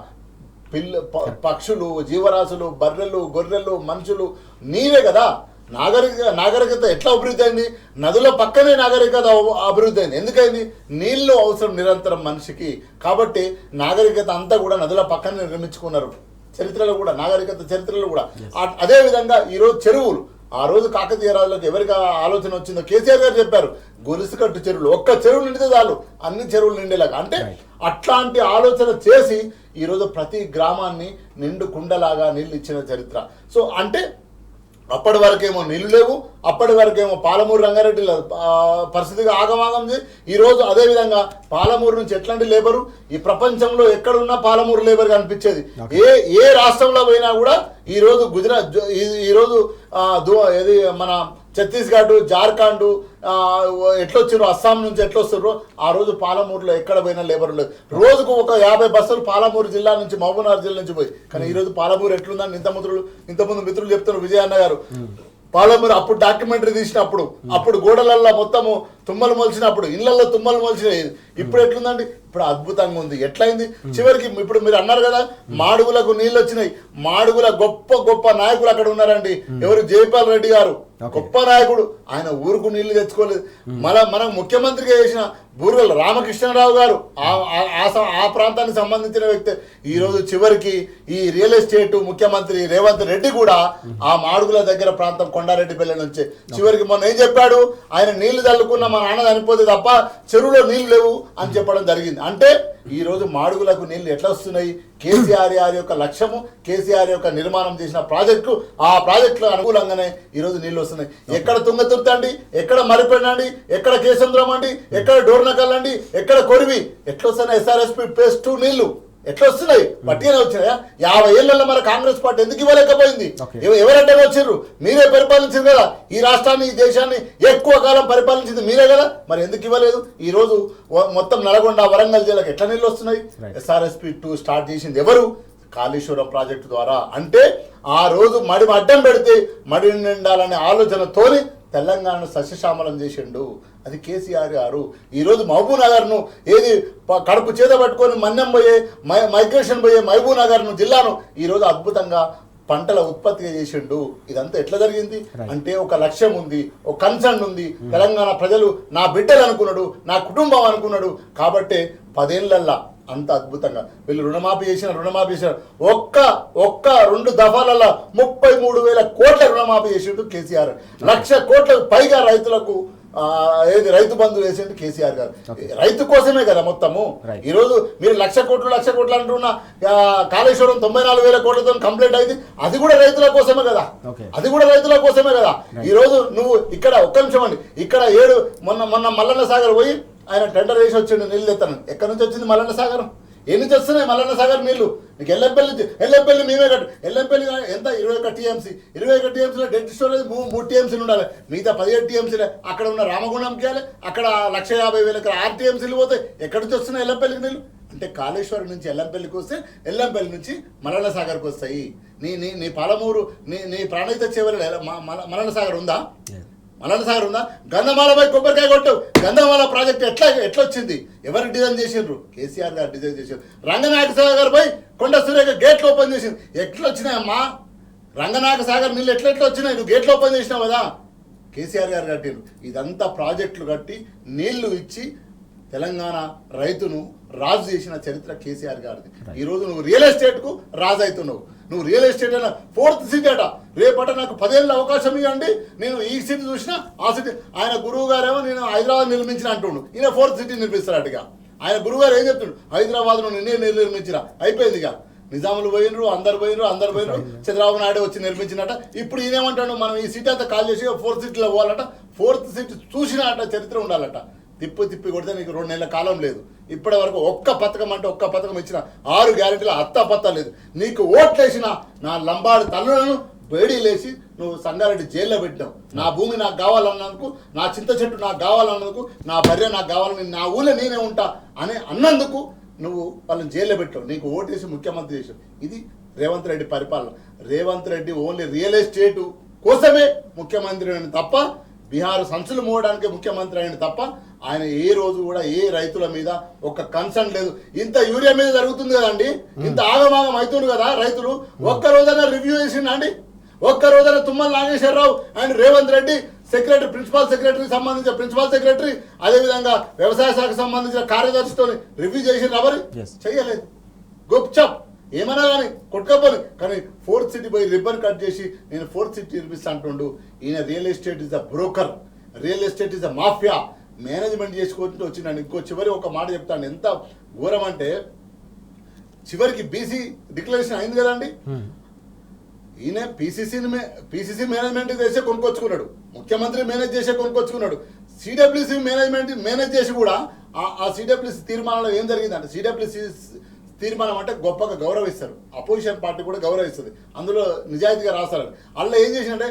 పక్షులు, జీవరాశులు, బర్రెలు, గొర్రెలు, మనుషులు, నీరే కదా. నాగరికత ఎట్లా అభివృద్ధి అయింది? నదుల పక్కనే నాగరికత అభివృద్ధి అయింది. ఎందుకైంది? నీళ్లు అవసరం నిరంతరం మనిషికి. కాబట్టి నాగరికత అంతా కూడా నదుల పక్కనే నిర్మించుకున్నారు చరిత్రలో కూడా, నాగరికత చరిత్రలో కూడా. అదేవిధంగా ఈరోజు చెరువులు, ఆ రోజు కాకతీయ రాజులకు ఎవరికి ఆలోచన వచ్చిందో కేసీఆర్ గారు చెప్పారు, గొలుసుకట్టు చెరువులు, ఒక్క చెరువు నిండితే చాలు అన్ని చెరువులు నిండేలాగా. అంటే అట్లాంటి ఆలోచన చేసి ఈరోజు ప్రతి గ్రామాన్ని నిండు కుండలాగా నీళ్ళు ఇచ్చిన చరిత్ర. సో అంటే అప్పటి వరకేమో నీళ్లు లేవు, అప్పటి వరకేమో పాలమూరు రంగారెడ్డి పరిస్థితిగా ఆగమాగం చేసి ఈరోజు అదేవిధంగా పాలమూరు నుంచి ఎట్లాంటి లేబరు ఈ ప్రపంచంలో ఎక్కడున్నా పాలమూరు లేబర్ కనిపించేది. ఏ రాష్ట్రంలో పోయినా కూడా ఈరోజు గుజరాత్, ఈరోజు ఏది మన ఛత్తీస్గఢ్, జార్ఖండ్ ఎట్లొచ్చారు, అస్సాం నుంచి ఎట్లొస్తారు, ఆ రోజు పాలమూరులో ఎక్కడ పోయినా లేబర్ లేదు. రోజుకు ఒక 50 బస్సులు పాలమూరు జిల్లా నుంచి, మహబూబ్నగర్ జిల్లా నుంచి పోయి. కానీ ఈరోజు పాలమూరు ఎట్లుందని ఇంతకుముందు మిత్రులు చెప్తున్నారు, విజయ్ అన్న గారు. పాలమూరు అప్పుడు డాక్యుమెంటరీ తీసినప్పుడు అప్పుడు గోడలల్లో మొత్తము తుమ్మలు మొలిచినప్పుడు ఇళ్లలో తుమ్మలు మొలిచినాయి. ఇప్పుడు ఎట్లుందండి? ఇప్పుడు అద్భుతంగా ఉంది. ఎట్లయింది చివరికి? ఇప్పుడు మీరు అన్నారు కదా మాడుగులకు నీళ్ళు వచ్చినాయి. మాడుగుల గొప్ప గొప్ప నాయకులు అక్కడ ఉన్నారండి. ఎవరు? జైపాల్ రెడ్డి గారు, గొప్ప నాయకుడు. ఆయన ఊరుకు నీళ్లు తెచ్చుకోలేదు. మనం ముఖ్యమంత్రిగా చేసిన బూర్గల రామకృష్ణరావు గారు ఆ ప్రాంతానికి సంబంధించిన వ్యక్తి. ఈ రోజు చివరికి ఈ రియల్ ఎస్టేట్ ముఖ్యమంత్రి రేవంత్ రెడ్డి కూడా ఆ మాడుగుల దగ్గర ప్రాంతం కొండారెడ్డిపల్లి నుంచి చివరికి మొన్న ఏం చెప్పాడు? ఆయన నీళ్లు చల్లుకున్న మా నాన్న చనిపోతే తప్ప చెరువులో నీళ్లు లేవు అని చెప్పడం జరిగింది. అంటే ఈ రోజు మాడుగులకు నీళ్లు ఎట్లా వస్తున్నాయి? కేసీఆర్ యొక్క లక్ష్యము, కేసీఆర్ యొక్క నిర్మాణం చేసిన ప్రాజెక్టు, ఆ ప్రాజెక్టుల అనుకూలంగానే ఈరోజు నీళ్లు వస్తున్నాయి. ఎక్కడ తుంగతుర్తి అండి, ఎక్కడ మరిపెండ అండి, ఎక్కడ కేసంద్రం అండి, ఎక్కడ డోర్నకల్ అండి, ఎక్కడ కొరివి, ఎట్లా వస్తున్నాయి? ఎస్ఆర్ఎస్పీ ఫేజ్ 2 నీళ్లు ఎట్లా వస్తున్నాయి? పట్టిగానే వచ్చినాయా? 50 ఏళ్లలో మన కాంగ్రెస్ పార్టీ ఎందుకు ఇవ్వలేకపోయింది? ఎవరంటే వచ్చారు? మీరే పరిపాలించారు కదా ఈ రాష్ట్రాన్ని, ఈ దేశాన్ని ఎక్కువ కాలం పరిపాలించింది మీరే కదా, మరి ఎందుకు ఇవ్వలేదు? ఈ రోజు మొత్తం నల్గొండ, వరంగల్ జిల్లాకు ఎట్లా నీళ్ళు వస్తున్నాయి? ఎస్ఆర్ఎస్పీ 2 స్టార్ట్ చేసింది ఎవరు? కాళేశ్వరం ప్రాజెక్టు ద్వారా. అంటే ఆ రోజు మడి అడ్డం పెడితే మడి నిండాలనే ఆలోచనతోని తెలంగాణను సస్యశ్యామలం చేసిండు. అది కేసీఆర్ గారు. ఈరోజు మహబూబ్ నగర్ను ఏది కడుపు చేత పట్టుకొని మన్యం పోయే మైగ్రేషన్ పోయే మహబూబ్ నగర్ను జిల్లాను ఈరోజు అద్భుతంగా పంటల ఉత్పత్తిగా చేసిండు. ఇదంతా ఎట్లా జరిగింది అంటే ఒక లక్ష్యం ఉంది, ఒక కన్సర్న్ ఉంది. తెలంగాణ ప్రజలు నా బిడ్డలు అనుకున్నాడు, నా కుటుంబం అనుకున్నాడు. కాబట్టి 10 ఏళ్లల్లా అంత అద్భుతంగా వీళ్ళు రుణమాఫీ చేసిన ఒక్క 2 దఫాలలో 33,000 కోట్ల రుణమాఫీ చేసిండు కేసీఆర్. 1,00,000 కోట్లకు పైగా రైతులకు రైతు బంధు వేసిండు కేసీఆర్ గారు. రైతు కోసమే కదా మొత్తము. ఈరోజు మీరు 1,00,000 కోట్లు అంటున్న కాళేశ్వరం 94,000 కోట్లతో కంప్లీట్ అయింది. అది కూడా రైతుల కోసమే కదా, అది కూడా రైతుల కోసమే కదా. ఈరోజు నువ్వు ఇక్కడ ఒక్క నిమిషం అండి, ఇక్కడ మొన్న మల్లన్న సాగర్ పోయి ఆయన టెండర్ వేసి వచ్చిండు నీళ్ళు ఎత్తాను. ఎక్కడి నుంచి వచ్చింది మల్లన్న సాగర్? ఏ నుంచి వస్తున్నాయి మల్లన్న సాగర్ నీళ్లు? నీకు ఎల్లంపల్లి మేమే కట్టు. ఎల్లంపల్లి ఎంత? 21 టీఎంసీ. 21 టీఎంసీలో డెడ్ స్టోరేజ్ 3 టీఎంసీలు ఉండాలి. మిగతా 17 టీఎంసీలే అక్కడ ఉన్న రామగుండంకి వెళ్ళాలి. అక్కడ 150,000 6 టీఎంసీలు పోతాయి. ఎక్కడి నుంచి వస్తున్నాయి ఎల్లంపల్లికి నీళ్ళు? అంటే కాళేశ్వరం నుంచి ఎల్లంపల్లికి వస్తే ఎల్లంపల్లి నుంచి మల్లన్న సాగర్కి వస్తాయి. నీ పాలమూరు నీ ప్రాణహిత చివరి మల్లన్న సాగర్ ఉందా? మల్లన్న సాగర్ ఉందా? గంధమాలపై కొబ్బరికాయ కొట్టు. గంధమాల ప్రాజెక్ట్ ఎట్లా వచ్చింది? ఎవరు డిజైన్ చేసిండ్రు? కేసీఆర్ గారు డిజైన్ చేసిండ్రు. రంగనాయక సాగర్ పై కొండ సురేఖ గేట్లు ఓపెన్ చేసింది. ఎట్లా వచ్చినాయమ్మా రంగనాయక సాగర్ నీళ్ళు? ఎట్లా వచ్చినాయి? నువ్వు గేట్లు ఓపెన్ చేసినావు కదా, కేసీఆర్ గారు కట్టిండ్రు. ఇదంతా ప్రాజెక్టులు కట్టి నీళ్లు ఇచ్చి తెలంగాణ రైతును రాజు చేసిన చరిత్ర కేసీఆర్ గారిది. ఈరోజు నువ్వు రియల్ ఎస్టేట్కు రాజు అవుతున్నావు. నువ్వు రియల్ ఎస్టేట్ అయినా 4th సీట్ అట. రేపట నాకు 10 ఏళ్ళ అవకాశం ఇవ్వండి, నేను ఈ సిటీ చూసినా ఆ సిటీ. ఆయన గురువు గారేమో నేను హైదరాబాద్ నిర్మించిన అంటుండు, ఈయన 4th సిటీ నిర్మిస్తారట్టుగా. ఆయన గురువు గారు ఏం చెప్తుండు? హైదరాబాద్ను నిన్నే నిర్మించిన అయిపోయిందిగా. నిజాములు పోయినరు, అందరు పోయినరు. చంద్రబాబు నాయుడు వచ్చి నిర్మించినట్ట. ఇప్పుడు ఈయనేమంటాడు? మనం ఈ సీట్ అంతా కాల్ చేసి 4th సీట్లో పోవాలట. 4th సీట్ చూసినట్ట చరిత్ర ఉండాలట. తిప్పి కొడితే నీకు 2 నెలల కాలం లేదు. ఇప్పటి వరకు ఒక్క పథకం ఇచ్చిన 6 గ్యారెంటీలు అత్తాపత్తా లేదు. నీకు ఓట్లేసిన నా లంబాడి తల్లులను బేడీలేసి నువ్వు సంగారెడ్డి జైల్లో పెట్టావు. నా భూమి నాకు కావాలన్నందుకు, నా చింత చెట్టు నాకు కావాలన్నందుకు, నా భార్య నాకు కావాలని, నా ఊళ్ళో నేనే ఉంటా అని అన్నందుకు నువ్వు వాళ్ళని జైల్లో పెట్టావు. నీకు ఓటేసి ముఖ్యమంత్రి చేసావు. ఇది రేవంత్ రెడ్డి పరిపాలన. Revanth Reddy only real estate కోసమే ముఖ్యమంత్రి అయిన తప్ప, బీహార్ సంచులు మోయడానికి ముఖ్యమంత్రి అయిన తప్ప ఆయన ఏ రోజు కూడా ఏ రైతుల మీద ఒక కన్సర్న్ లేదు. ఇంత యూరియా మీద జరుగుతుంది కదండి, ఇంత ఆగమాగం అవుతుంది కదా రైతులు. ఒక్క రోజైనా రివ్యూ చేసిండా అండి? ఒక్క రోజైనా Tummala Nageswara Rao and Revanth Reddy secretary, principal secretary, అదేవిధంగా వ్యవసాయ శాఖకు సంబంధించిన కార్యదర్శితో రివ్యూ చేసిన ఎవరు? చెయ్యలేదు. గుప్చప్ ఏమన్నా కానీ కొట్టుకపోని. కానీ 4th సిటీ పోయి రిబ్బన్ కట్ చేసి నేను 4th సిటీ నిర్మిస్తా అంటుండు. ఈయన real estate is a broker, real estate is a mafia. Management చేసుకుంటూ వచ్చిందండి. ఇంకో చివరి ఒక మాట చెప్తాను, ఎంత ఘోరం అంటే చివరికి బీసీ డిక్లరేషన్ అయింది కదండి. ఈయన పీసీసీ మేనేజ్మెంట్ చేసే కొనుక్కొచ్చుకున్నాడు, ముఖ్యమంత్రి మేనేజ్ చేసే కొనుక్కొచ్చుకున్నాడు. సిడబ్ల్యూసీ మేనేజ్ చేసి కూడా ఆ సిడబ్ల్యూసీ తీర్మానంలో ఏం జరిగిందంటే, సిడబ్ల్యూసీ తీర్మానం అంటే గొప్పగా గౌరవిస్తారు, అపోజిషన్ పార్టీ కూడా గౌరవిస్తుంది, అందులో నిజాయితీగా రాస్తారు. అందులో ఏం చేసిందంటే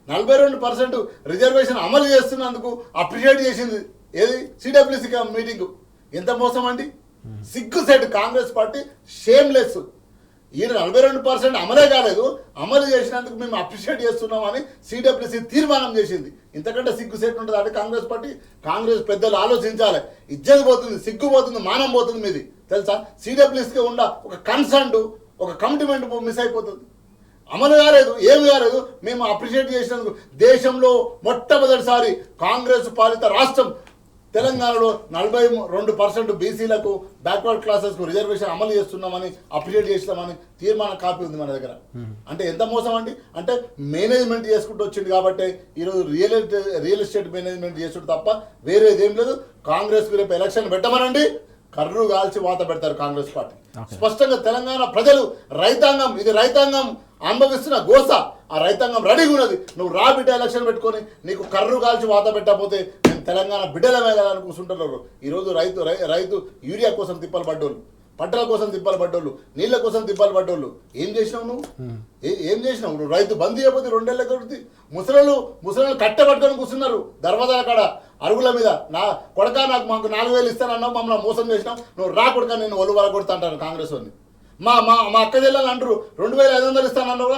42% రిజర్వేషన్ అమలు చేస్తున్నందుకు అప్రిషియేట్ చేసింది. ఏది? CWC meeting. ఎంత మోసం అండి, సిగ్గు సెట్. Congress party shameless. ఈయన 42% అమలే కాలేదు, అమలు చేసినందుకు మేము అప్రిషియేట్ చేస్తున్నామని సిడబ్ల్యూసి తీర్మానం చేసింది. ఇంతకంటే సిగ్గు సెట్ ఉంటుంది అంటే కాంగ్రెస్ పార్టీ, కాంగ్రెస్ పెద్దలు ఆలోచించాలి. ఇజ్జత్ పోతుంది, సిగ్గు పోతుంది, మానం పోతుంది మీది తెలుసా. సిడబ్ల్యూసికి ఉన్న ఒక కన్సర్న్, ఒక కమిట్మెంట్ మిస్ అయిపోతుంది. అమలు కాలేదు, ఏమి కాలేదు, మేము అప్రిషియేట్ చేసినందుకు. దేశంలో మొట్టమొదటిసారి కాంగ్రెస్ పాలిత రాష్ట్రం తెలంగాణలో 42% బీసీలకు, బ్యాక్వర్డ్ క్లాసెస్కు రిజర్వేషన్ అమలు చేస్తున్నామని, అప్రిషియేట్ చేస్తామని తీర్మానం కాపీ ఉంది మన దగ్గర. అంటే ఎంత మోసం అండి. అంటే మేనేజ్మెంట్ చేసుకుంటూ వచ్చింది కాబట్టి ఈరోజు రియల్ ఎస్టేట్ మేనేజ్మెంట్ చేసుకుంటూ తప్ప వేరేదేం లేదు. కాంగ్రెస్కు రేపు ఎలక్షన్ పెట్టమనండి, కర్రు కాల్చి వాత పెడతారు కాంగ్రెస్ పార్టీ. స్పష్టంగా తెలంగాణ ప్రజలు, రైతాంగం, ఇది రైతాంగం అనుభవిస్తున్న గోస, ఆ రైతాంగం రెడీగా ఉన్నది. నువ్వు రా బిడ్డ ఎలక్షన్ పెట్టుకొని నీకు కర్రు కాల్చి వాత పెట్టకపోతే నేను తెలంగాణ బిడ్డలమే కదా అని కూర్చుంటున్నారు. ఈరోజు రైతు యూరియా కోసం తిప్పలు పడ్డోళ్ళు, పంటల కోసం తిప్పలు పడ్డోళ్ళు, నీళ్ళ కోసం తిప్పలు పడ్డోళ్ళు. ఏం చేసినావు నువ్వు? ఏం చేసినావు నువ్వు? రైతు బంద్ చేయకపోతే 2 ఏళ్ళ కొడుతుంది. ముసలు కట్టెపట్టుకొని కూర్చున్నారు దర్వాజాల కాడ, అరుగుల మీద. నాకు 4,000 ఇస్తానన్నావు, మమ్మల్ని మోసం చేసినావు, నువ్వు రా కొడుక నేను ఒళ్ళు వల కొడతా అంటారు కాంగ్రెస్ వాళ్ళని. మా అక్క జిల్లాలు అంటారు 2,500 ఇస్తానన్నావు,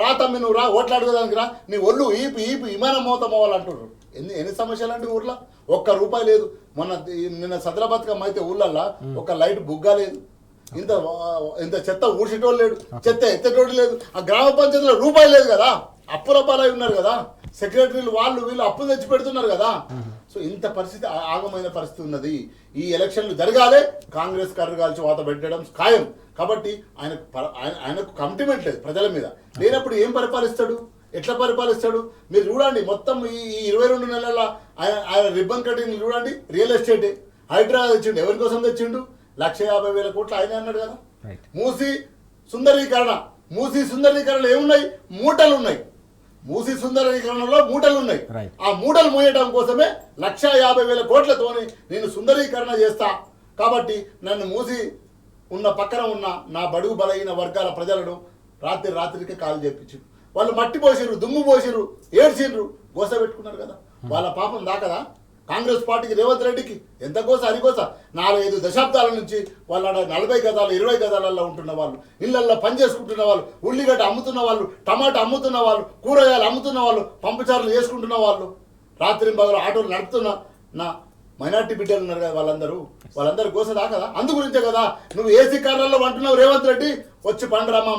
రా తమ్మి నువ్వు రా, ఓట్లు అడుగుదానికి రా, నీ ఒళ్ళు ఈపు విమానం మోతం అవ్వాలి అంటారు. ఎన్ని సమస్యలు అంటే ఊర్లో ₹1 లేదు. నిన్న సదరాబాద్కమ్మ అయితే ఊళ్ళల్లో ఒక లైట్ బుగ్గా లేదు. ఇంత చెత్త ఊడ్చేటోళ్ళు లేడు, చెత్త ఎత్తేటోడు లేదు. ఆ గ్రామ పంచాయతీలో రూపాయి లేదు కదా, అప్పుల పాలై ఉన్నారు కదా, సెక్రటరీలు వీళ్ళు అప్పులు తెచ్చి పెడుతున్నారు కదా. సో ఇంత పరిస్థితి, ఆగమైన పరిస్థితి ఉన్నది. ఈ ఎలక్షన్లు జరగాలే, కాంగ్రెస్ కర్రు కాల్చి వాత పెట్టడం ఖాయం. కాబట్టి ఆయనకు కమిట్మెంట్ లేదు ప్రజల మీద. లేనప్పుడు ఏం పరిపాలిస్తాడు, ఎట్లా పరిపాలిస్తాడు? మీరు చూడండి, మొత్తం ఈ 22 నెలల ఆయన రిబ్బన్ కటింగ్ చూడండి. రియల్ ఎస్టేటే హైడ్రా తెచ్చిండు. ఎవరి కోసం తెచ్చిండు? 1,50,000 కోట్లు ఆయన అన్నాడు కదా. మూసీ సుందరీకరణలో ఏమున్నాయి? మూటలు ఉన్నాయి. మూసీ సుందరీకరణలో మూటలు ఉన్నాయి. ఆ మూటలు మోయడం కోసమే 1,50,000 కోట్లతోని నేను సుందరీకరణ చేస్తా. కాబట్టి నన్ను మూసి పక్కన ఉన్న నా బడుగు బలైన వర్గాల ప్రజలను రాత్రికి కాలు చేపించారు. వాళ్ళు మట్టి పోసిర్రు, దుమ్ము పోసిర్రు, ఏడ్చిర్రు, గోస పెట్టుకున్నారు కదా. వాళ్ళ పాపం దాకదా కాంగ్రెస్ పార్టీకి, రేవంత్ రెడ్డికి? ఎంత గోస, అరిగోస. 4-5 దశాబ్దాల నుంచి వాళ్ళ 40 గదాలు 20 గదాలలో ఉంటున్న వాళ్ళు, ఇళ్లల్లో పని చేసుకుంటున్న వాళ్ళు, ఉల్లిగడ్డ అమ్ముతున్న వాళ్ళు, టమాటా అమ్ముతున్న వాళ్ళు, కూరగాయలు అమ్ముతున్న వాళ్ళు, పంపచారులు చేసుకుంటున్న వాళ్ళు, రాత్రి పగలు ఆటోలు నడుపుతున్న నా మైనార్టీ బిడ్డలు ఉన్నారు కదా, వాళ్ళందరూ గోస దాకదా? అందు గురించే కదా నువ్వు ఏసీ కార్లలో వంటున్నావు. రేవంత్ రెడ్డి వచ్చి పండరా మా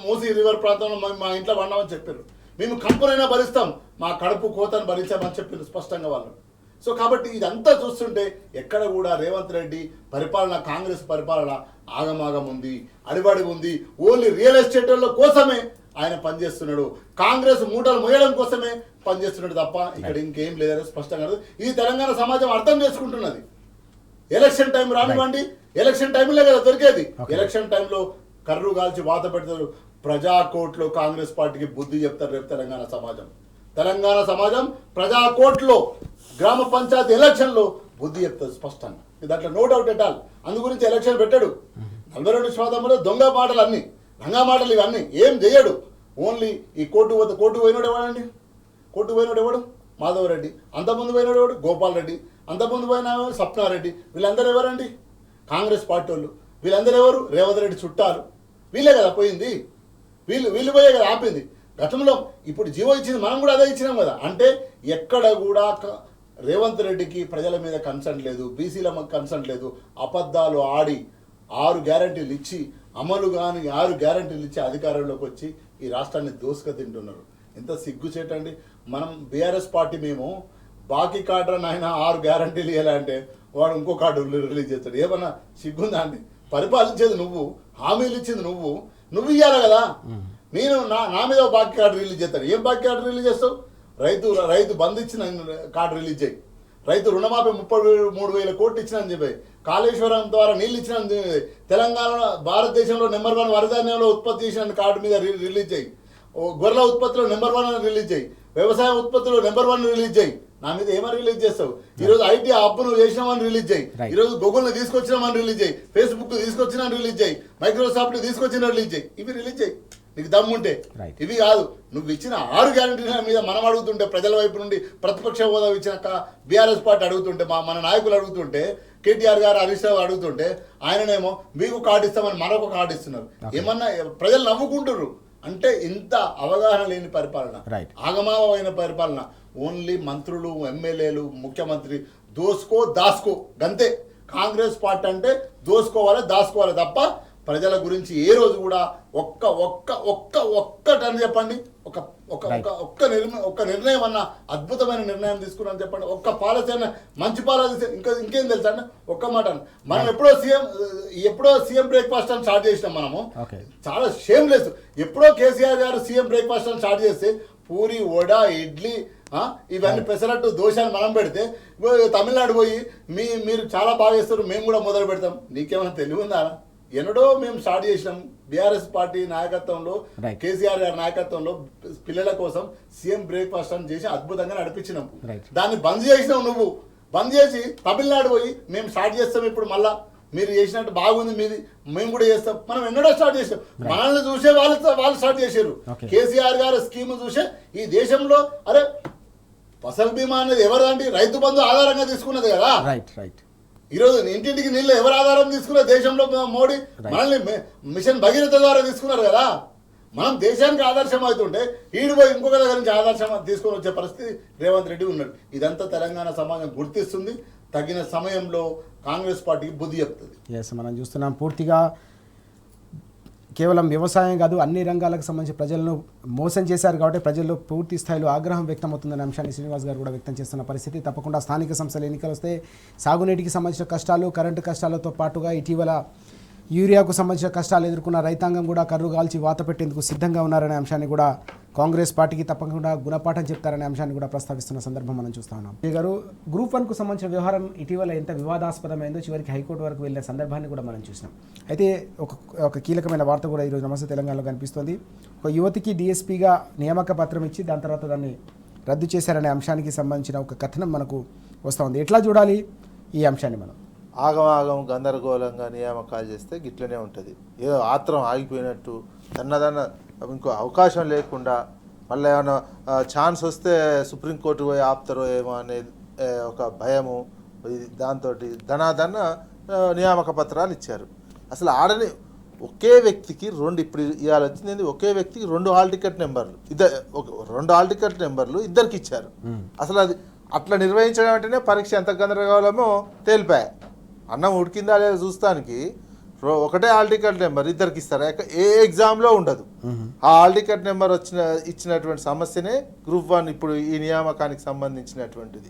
మూసీ రివర్ ప్రాంతంలో మా ఇంట్లో వండమని చెప్పారు. మేము కంపునైనా భరిస్తాం, మా కడుపు కోతను భరించామని చెప్పారు స్పష్టంగా వాళ్ళు. సో కాబట్టి ఇదంతా చూస్తుంటే ఎక్కడ కూడా రేవంత్ రెడ్డి పరిపాలన, కాంగ్రెస్ పరిపాలన ఆగమాగం ఉంది, అడిబడి ఉంది. ఓన్లీ రియల్ ఎస్టేట్ కోసమే ఆయన పనిచేస్తున్నాడు, కాంగ్రెస్ మూటలు మోయడం కోసమే పనిచేస్తున్నాడు తప్ప ఇక్కడ ఇంకేం లేదని స్పష్టంగా. ఇది తెలంగాణ సమాజం అర్థం చేసుకుంటున్నది. ఎలక్షన్ టైం రానివ్వండి, ఎలక్షన్ టైంలో కదా దొరికేది. ఎలక్షన్ టైంలో కర్రు కాల్చి వాత పెడతారు. ప్రజాకోట్లో కాంగ్రెస్ పార్టీకి బుద్ధి చెప్తారు రేపు తెలంగాణ సమాజం ప్రజాకోట్లో గ్రామ పంచాయతీ ఎలక్షన్లో బుద్ధి చెప్తారు స్పష్టంగా. దాంట్లో నో డౌట్ ఎట్ ఆల్. అందు గురించి ఎలక్షన్ పెట్టాడు. 42% దొంగ మాటలు, అన్ని రంగా మాటలు, ఇవన్నీ ఏం చేయడు. ఓన్లీ ఈ కోర్టు పోయినోడు ఎవడండి? కోర్టు పోయినోడు ఎవడు? మాధవరెడ్డి. అంతకుముందు పోయినోడు ఎవడు? గోపాల్ రెడ్డి. అంతకుముందు పోయిన సప్నారెడ్డి. వీళ్ళందరూ ఎవరండి? కాంగ్రెస్ పార్టీ వాళ్ళు. వీళ్ళందరూ ఎవరు? రేవంత్ రెడ్డి చుట్టాలు. వీళ్ళే కదా పోయింది, వీళ్ళు పోయే కదా ఆపింది. గతంలో ఇప్పుడు జీవో ఇచ్చింది, మనం కూడా అదే ఇచ్చినాం కదా. అంటే ఎక్కడ కూడా రేవంత్ రెడ్డికి ప్రజల మీద కన్సర్న్ లేదు, బీసీల కన్సర్న్ లేదు. అబద్ధాలు ఆడి 6 గ్యారంటీలు ఇచ్చి, అమలు కాని 6 గ్యారంటీలు ఇచ్చి అధికారంలోకి వచ్చి ఈ రాష్ట్రాన్ని దోసుక తింటున్నారు. ఎంత సిగ్గుచేటండి. మనం బీఆర్ఎస్ పార్టీ మేము బాకీ కార్డు ఆయన 6 గ్యారంటీలు ఇవ్వాలంటే వాడు ఇంకో కార్డు రిలీజ్ చేస్తాడు. ఏమన్నా సిగ్గుందా అండి? పరిపాలించేది నువ్వు, హామీలు ఇచ్చింది నువ్వు ఇవ్వాలి కదా. నేను నా మీద బాకీ కార్డు రిలీజ్ చేస్తాను. ఏం బాకీ కార్డు రిలీజ్ చేస్తావు? రైతు బంద్ ఇచ్చిన కార్డు రిలీజ్ చేయి. రైతు రుణమాఫీ 33,000 కోట్లు ఇచ్చినని చెప్పి, కాళేశ్వరం ద్వారా నీళ్ళు ఇచ్చిన, తెలంగాణ భారతదేశంలో #1 వరిధాన్యంలో ఉత్పత్తి చేసిన కార్డు మీద రిలీజ్ చేయి. గొర్రెల ఉత్పత్తిలో #1 రిలీజ్ చేయి. వ్యవసాయ ఉత్పత్తిలో #1 రిలీజ్ చేయి. నా మీద ఏమని రిలీజ్ చేస్తావు? ఈరోజు ఐటీ హబ్ నువ్వు చేసినామని రిలీజ్ చేయి. ఈరోజు గూగుల్ని తీసుకొచ్చినామని రిలీజ్ చేయి. ఫేస్బుక్ తీసుకొచ్చినా రిలీజ్ చేయి. మైక్రోసాఫ్ట్ తీసుకొచ్చినా రిలీజ్ చేయి. ఇవి రిలీజ్ చేయి నీకు దమ్ముంటే. ఇవి కాదు, నువ్వు ఇచ్చిన 6 గ్యారంటీల మీద మనం అడుగుతుంటే, ప్రజల వైపు నుండి ప్రతిపక్ష హోదా ఇచ్చిన బీఆర్ఎస్ పార్టీ అడుగుతుంటే, మన నాయకులు అడుగుతుంటే కేటీఆర్ గారు హరీష్ రావు అడుగుతుంటే ఆయననేమో మీకు కార్డు ఇస్తామని మరొక కార్డు ఇస్తున్నారు. ఏమన్నా ప్రజలు నవ్వుకుంటున్నారు అంటే ఇంత అవగాహన లేని పరిపాలన, ఆగమామైన పరిపాలన. ఓన్లీ మంత్రులు, ఎమ్మెల్యేలు, ముఖ్యమంత్రి దాసుకో గంతే. కాంగ్రెస్ పార్టీ అంటే దాసుకోవాలి తప్ప ప్రజల గురించి ఏ రోజు కూడా ఒక్కటని చెప్పండి, ఒక్క నిర్ణయం అన్న అద్భుతమైన నిర్ణయం తీసుకున్నాను చెప్పండి. ఒక్క పాలసీ అన్న మంచి పాలసీ ఇంకేం తెలుసా అండి? ఒక్క మాట మనం ఎప్పుడో సీఎం బ్రేక్ఫాస్ట్ అని స్టార్ట్ చేసినాం మనము. చాలా షేమ్లెస్. ఎప్పుడో కేసీఆర్ గారు సీఎం బ్రేక్ఫాస్ట్ అని స్టార్ట్ చేస్తే పూరి, వడ, ఇడ్లీ ఇవన్నీ పెసరట్టు, దోశని మనం పెడితే తమిళనాడు పోయి మీరు చాలా బాగా చేస్తారు, మేము కూడా మొదలు పెడతాం. నీకేమైనా తెలివి ఉందా? ఎన్నడో మేము స్టార్ట్ చేసినాం. బీఆర్ఎస్ పార్టీ నాయకత్వంలో, కేసీఆర్ గారి నాయకత్వంలో పిల్లల కోసం సీఎం బ్రేక్ఫాస్ట్ అని చేసి అద్భుతంగా నడిపించినాం. దాన్ని బంద్ చేసినావు నువ్వు. బంద్ చేసి తమిళనాడు పోయి మేము స్టార్ట్ చేస్తాం ఇప్పుడు మళ్ళా, మీరు చేసినట్టు బాగుంది మీది, మేము కూడా చేస్తాం. మనం ఎన్నడో స్టార్ట్ చేసాం. మనల్ని చూసే వాళ్ళు స్టార్ట్ చేశారు. కేసీఆర్ గారి స్కీమ్ చూసే ఈ దేశంలో అరే ఫసల్ బీమా అనేది ఎవరండి? రైతు బంధు ఆధారంగా తీసుకున్నది కదా. ఈరోజు ఇంటింటికి నీళ్ళు ఎవరు ఆధారం తీసుకున్నారు దేశంలో? మోడీ. మనల్ని మిషన్ భగీరథ ద్వారా తీసుకున్నారు కదా. మనం దేశానికి ఆదర్శం అవుతుంటే ఈడిపోయి ఇంకొక దగ్గర నుంచి ఆదర్శం తీసుకొని వచ్చే పరిస్థితి రేవంత్ రెడ్డి ఉన్నాడు. ఇదంతా తెలంగాణ సమాజం గుర్తిస్తుంది. తగిన సమయంలో కాంగ్రెస్ పార్టీకి బుద్ధి చెప్తుంది. మనం చూస్తున్నాం పూర్తిగా కేవలం వ్యవసాయం కాదు, అన్ని రంగాలకు సంబంధించి ప్రజలను మోసం చేశారు కాబట్టి ప్రజల్లో పూర్తి స్థాయిలో ఆగ్రహం వ్యక్తమవుతుందనే అంశాన్ని శ్రీనివాస్ గారు కూడా వ్యక్తం చేస్తున్న పరిస్థితి. తప్పకుండా స్థానిక సంస్థల ఎన్నికలు వస్తే సాగునీటికి సంబంధించిన కష్టాలు, కరెంటు కష్టాలతో పాటుగా ఇటీవల యూరియాకు సంబంధించిన కష్టాలు ఎదుర్కొన్న రైతాంగం కూడా కర్రు కాల్చి వాత పెట్టేందుకు సిద్ధంగా ఉన్నారనే అంశాన్ని కూడా కాంగ్రెస్ పార్టీకి తప్పకుండా గుణపాఠం చెప్తారనే అంశాన్ని కూడా ప్రస్తావిస్తున్న సందర్భం మనం చూస్తా ఉన్నాం. విజయ్ గారు, గ్రూప్ 1కు సంబంధించిన వ్యవహారం ఇటీవల ఎంత వివాదాస్పదమైందో చివరికి హైకోర్టు వరకు వెళ్ళిన సందర్భాన్ని కూడా మనం చూసినాం. అయితే ఒక కీలకమైన వార్త కూడా ఈరోజు నమస్తే తెలంగాణలో కనిపిస్తోంది. ఒక యువతికి డిఎస్పీగా నియామక పత్రం ఇచ్చి దాని తర్వాత దాన్ని రద్దు చేశారనే అంశానికి సంబంధించిన ఒక కథనం మనకు వస్తూ ఉంది. ఎట్లా చూడాలి ఈ అంశాన్ని? మనం ఆగమాగం గందరగోళంగా నియామకాలు చేస్తే గిట్లనే ఉంటుంది. ఏదో ఆత్రం ఆగిపోయినట్టు తన్నదన్న ఇంకో అవకాశం లేకుండా మళ్ళీ ఏమైనా ఛాన్స్ వస్తే సుప్రీంకోర్టు పోయి ఆపుతారో ఏమో అనేది ఒక భయము, దాంతో ధనాధన నియామక పత్రాలు ఇచ్చారు. అసలు ఆడని ఒకే వ్యక్తికి ఇప్పుడు ఇవాళ వచ్చింది ఒకే వ్యక్తికి 2 హాల్ టికెట్ నెంబర్లు, 2 హాల్ టికెట్ నెంబర్లు ఇద్దరికి ఇచ్చారు. అసలు అది అట్లా నిర్వహించడం అంటేనే పరీక్ష ఎంత గందరగోళమో తేలిపాయి. అన్నం ఉడికిందా లేదా చూస్తానికి ఒకటే హాల్ టికెట్ నెంబర్ ఇద్దరికి ఇస్తారు. ఏ ఎగ్జామ్లో ఉండదు. ఆ హాల్ టికెట్ నెంబర్ ఇచ్చినటువంటి సమస్యనే గ్రూప్ 1 ఇప్పుడు ఈ నియామకానికి సంబంధించినటువంటిది.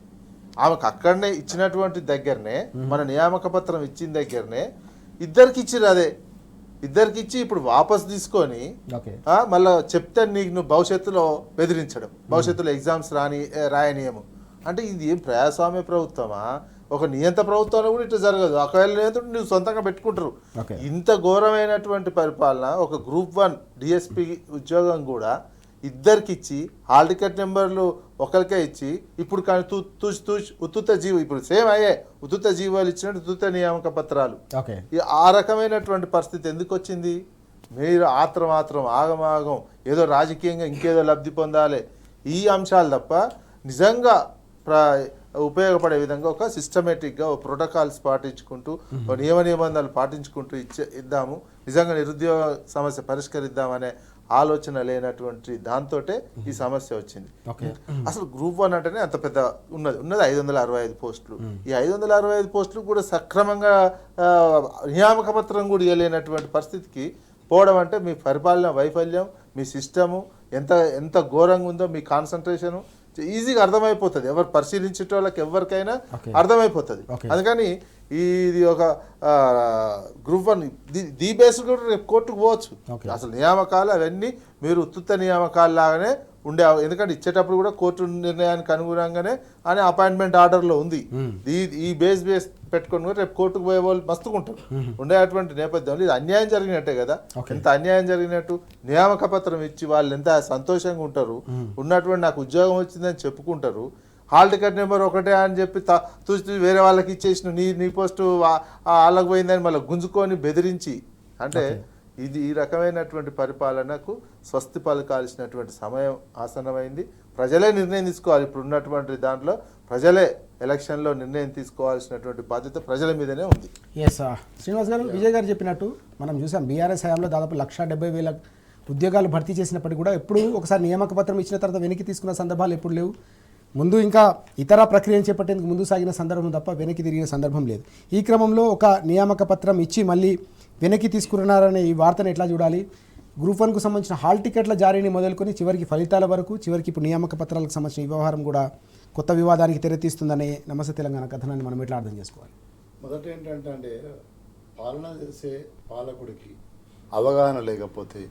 ఆమెకు అక్కడనే ఇచ్చినటువంటి దగ్గరనే, మన నియామక పత్రం ఇచ్చిన దగ్గరనే ఇద్దరికి ఇచ్చిరు. అదే ఇద్దరికి ఇచ్చి ఇప్పుడు వాపస్ తీసుకొని మళ్ళీ చెప్తే నీకు నువ్వు భవిష్యత్తులో బెదిరించడం, భవిష్యత్తులో ఎగ్జామ్స్ రాయనీయము అంటే ఇది ఏం ప్రజాస్వామ్య ప్రభుత్వమా? ఒక నియంత ప్రభుత్వంలో కూడా ఇట్లా జరగదు. ఒకవేళ నియంత్రణ నువ్వు సొంతంగా పెట్టుకుంటారు. ఇంత ఘోరమైనటువంటి పరిపాలన ఒక గ్రూప్ 1 డిఎస్పీ ఉద్యోగం కూడా ఇద్దరికి ఇచ్చి హాల్ టికెట్ నెంబర్లు ఒకరికే ఇచ్చి ఇప్పుడు కానీ ఉత్తుత జీవో ఇప్పుడు సేమ్ అయ్యే ఉత్తుత జీవోలు ఇచ్చినట్టు ఉత్తుత నియామక పత్రాలు. ఆ రకమైనటువంటి పరిస్థితి ఎందుకు వచ్చింది? మీరు ఆత్రం ఆగమాగం ఏదో రాజకీయంగా ఇంకేదో లబ్ధి పొందాలి ఈ అంశాలు తప్ప నిజంగా ఉపయోగపడే విధంగా ఒక సిస్టమేటిక్గా ఒక ప్రోటోకాల్స్ పాటించుకుంటూ నియమ నిబంధనలు పాటించుకుంటూ ఇద్దాము, నిజంగా నిరుద్యోగ సమస్య పరిష్కరిద్దామనే ఆలోచన లేనటువంటి దాంతో ఈ సమస్య వచ్చింది. అసలు గ్రూప్ 1 అంటేనే అంత పెద్ద ఉన్నది 565 పోస్టులు. ఈ 565 పోస్టులు కూడా సక్రమంగా నియామక పత్రం కూడా ఇవ్వలేనటువంటి పరిస్థితికి పోవడం అంటే మీ పరిపాలన వైఫల్యం, మీ సిస్టము ఎంత ఘోరంగా ఉందో మీ కాన్సన్ట్రేషను ఈజీగా అర్థమైపోతుంది. ఎవరు పరిశీలించే వాళ్ళకి ఎవరికైనా అర్థమైపోతుంది. అందుకని ఇది ఒక గ్రూప్ 1 దీ బేస్ కూడా రేపు కోర్టుకు పోవచ్చు. అసలు నియామకాలు అవన్నీ మీరు ఉత్తుత నియామకాలు లాగానే ఉండే, ఎందుకంటే ఇచ్చేటప్పుడు కూడా కోర్టు నిర్ణయానికి అనుగుణంగానే అని అపాయింట్మెంట్ ఆర్డర్లో ఉంది. ఈ బేస్ పెట్టుకొని కూడా రేపు కోర్టుకు పోయే వాళ్ళు మస్తుకుంటారు ఉండేటువంటి నేపథ్యంలో ఇది అన్యాయం జరిగినట్టే కదా. ఎంత అన్యాయం జరిగినట్టు నియామక పత్రం ఇచ్చి వాళ్ళు ఎంత సంతోషంగా ఉంటారు, ఉన్నటువంటి నాకు ఉద్యోగం వచ్చిందని చెప్పుకుంటారు. హాల్ టికెట్ నెంబర్ ఒకటే అని చెప్పి చూసి వేరే వాళ్ళకి ఇచ్చేసిన నీ పోస్టు వాళ్ళకి పోయిందని మళ్ళీ గుంజుకొని బెదిరించి అంటే ఇది ఈ రకమైనటువంటి పరిపాలనకు స్వస్తి పలకాల్సినటువంటి సమయం ఆసన్నమైంది. ప్రజలే నిర్ణయం తీసుకోవాలి. ఇప్పుడు ఉన్నటువంటి దాంట్లో ప్రజలే ఎలక్షన్లో నిర్ణయం తీసుకోవాల్సినటువంటి బాధ్యత ప్రజల మీదనే ఉంది. ఎస్ శ్రీనివాస్ గారు, విజయ్ గారు చెప్పినట్టు మనం చూసాం బీఆర్ఎస్ హయాంలో దాదాపు 1,70,000 ఉద్యోగాలు భర్తీ చేసినప్పటికీ కూడా ఎప్పుడు ఒకసారి నియామక పత్రం ఇచ్చిన తర్వాత వెనక్కి తీసుకున్న సందర్భాలు ఎప్పుడు లేవు. ముందు ఇంకా ఇతర ప్రక్రియను చేపట్టేందుకు ముందు సాగిన సందర్భం తప్ప వెనక్కి తిరిగిన సందర్భం లేదు. ఈ క్రమంలో ఒక నియామక పత్రం ఇచ్చి మళ్ళీ వెనక్కి తీసుకున్నారనే ఈ వార్తను ఎట్లా చూడాలి? గ్రూప్ 1కు సంబంధించిన హాల్ టికెట్ల జారీని మొదలుకొని చివరికి ఫలితాల వరకు, చివరికి ఇప్పుడు నియామక పత్రాలకు సంబంధించిన ఈ వ్యవహారం కూడా కొత్త వివాదానికి తెరతీస్తుందనే నమస్తే తెలంగాణ కథనాన్ని మనం ఎట్లా అర్థం చేసుకోవాలి? మొదట ఏంటంటే పాలన చేసే పాలకుడికి అవగాహన లేకపోతే,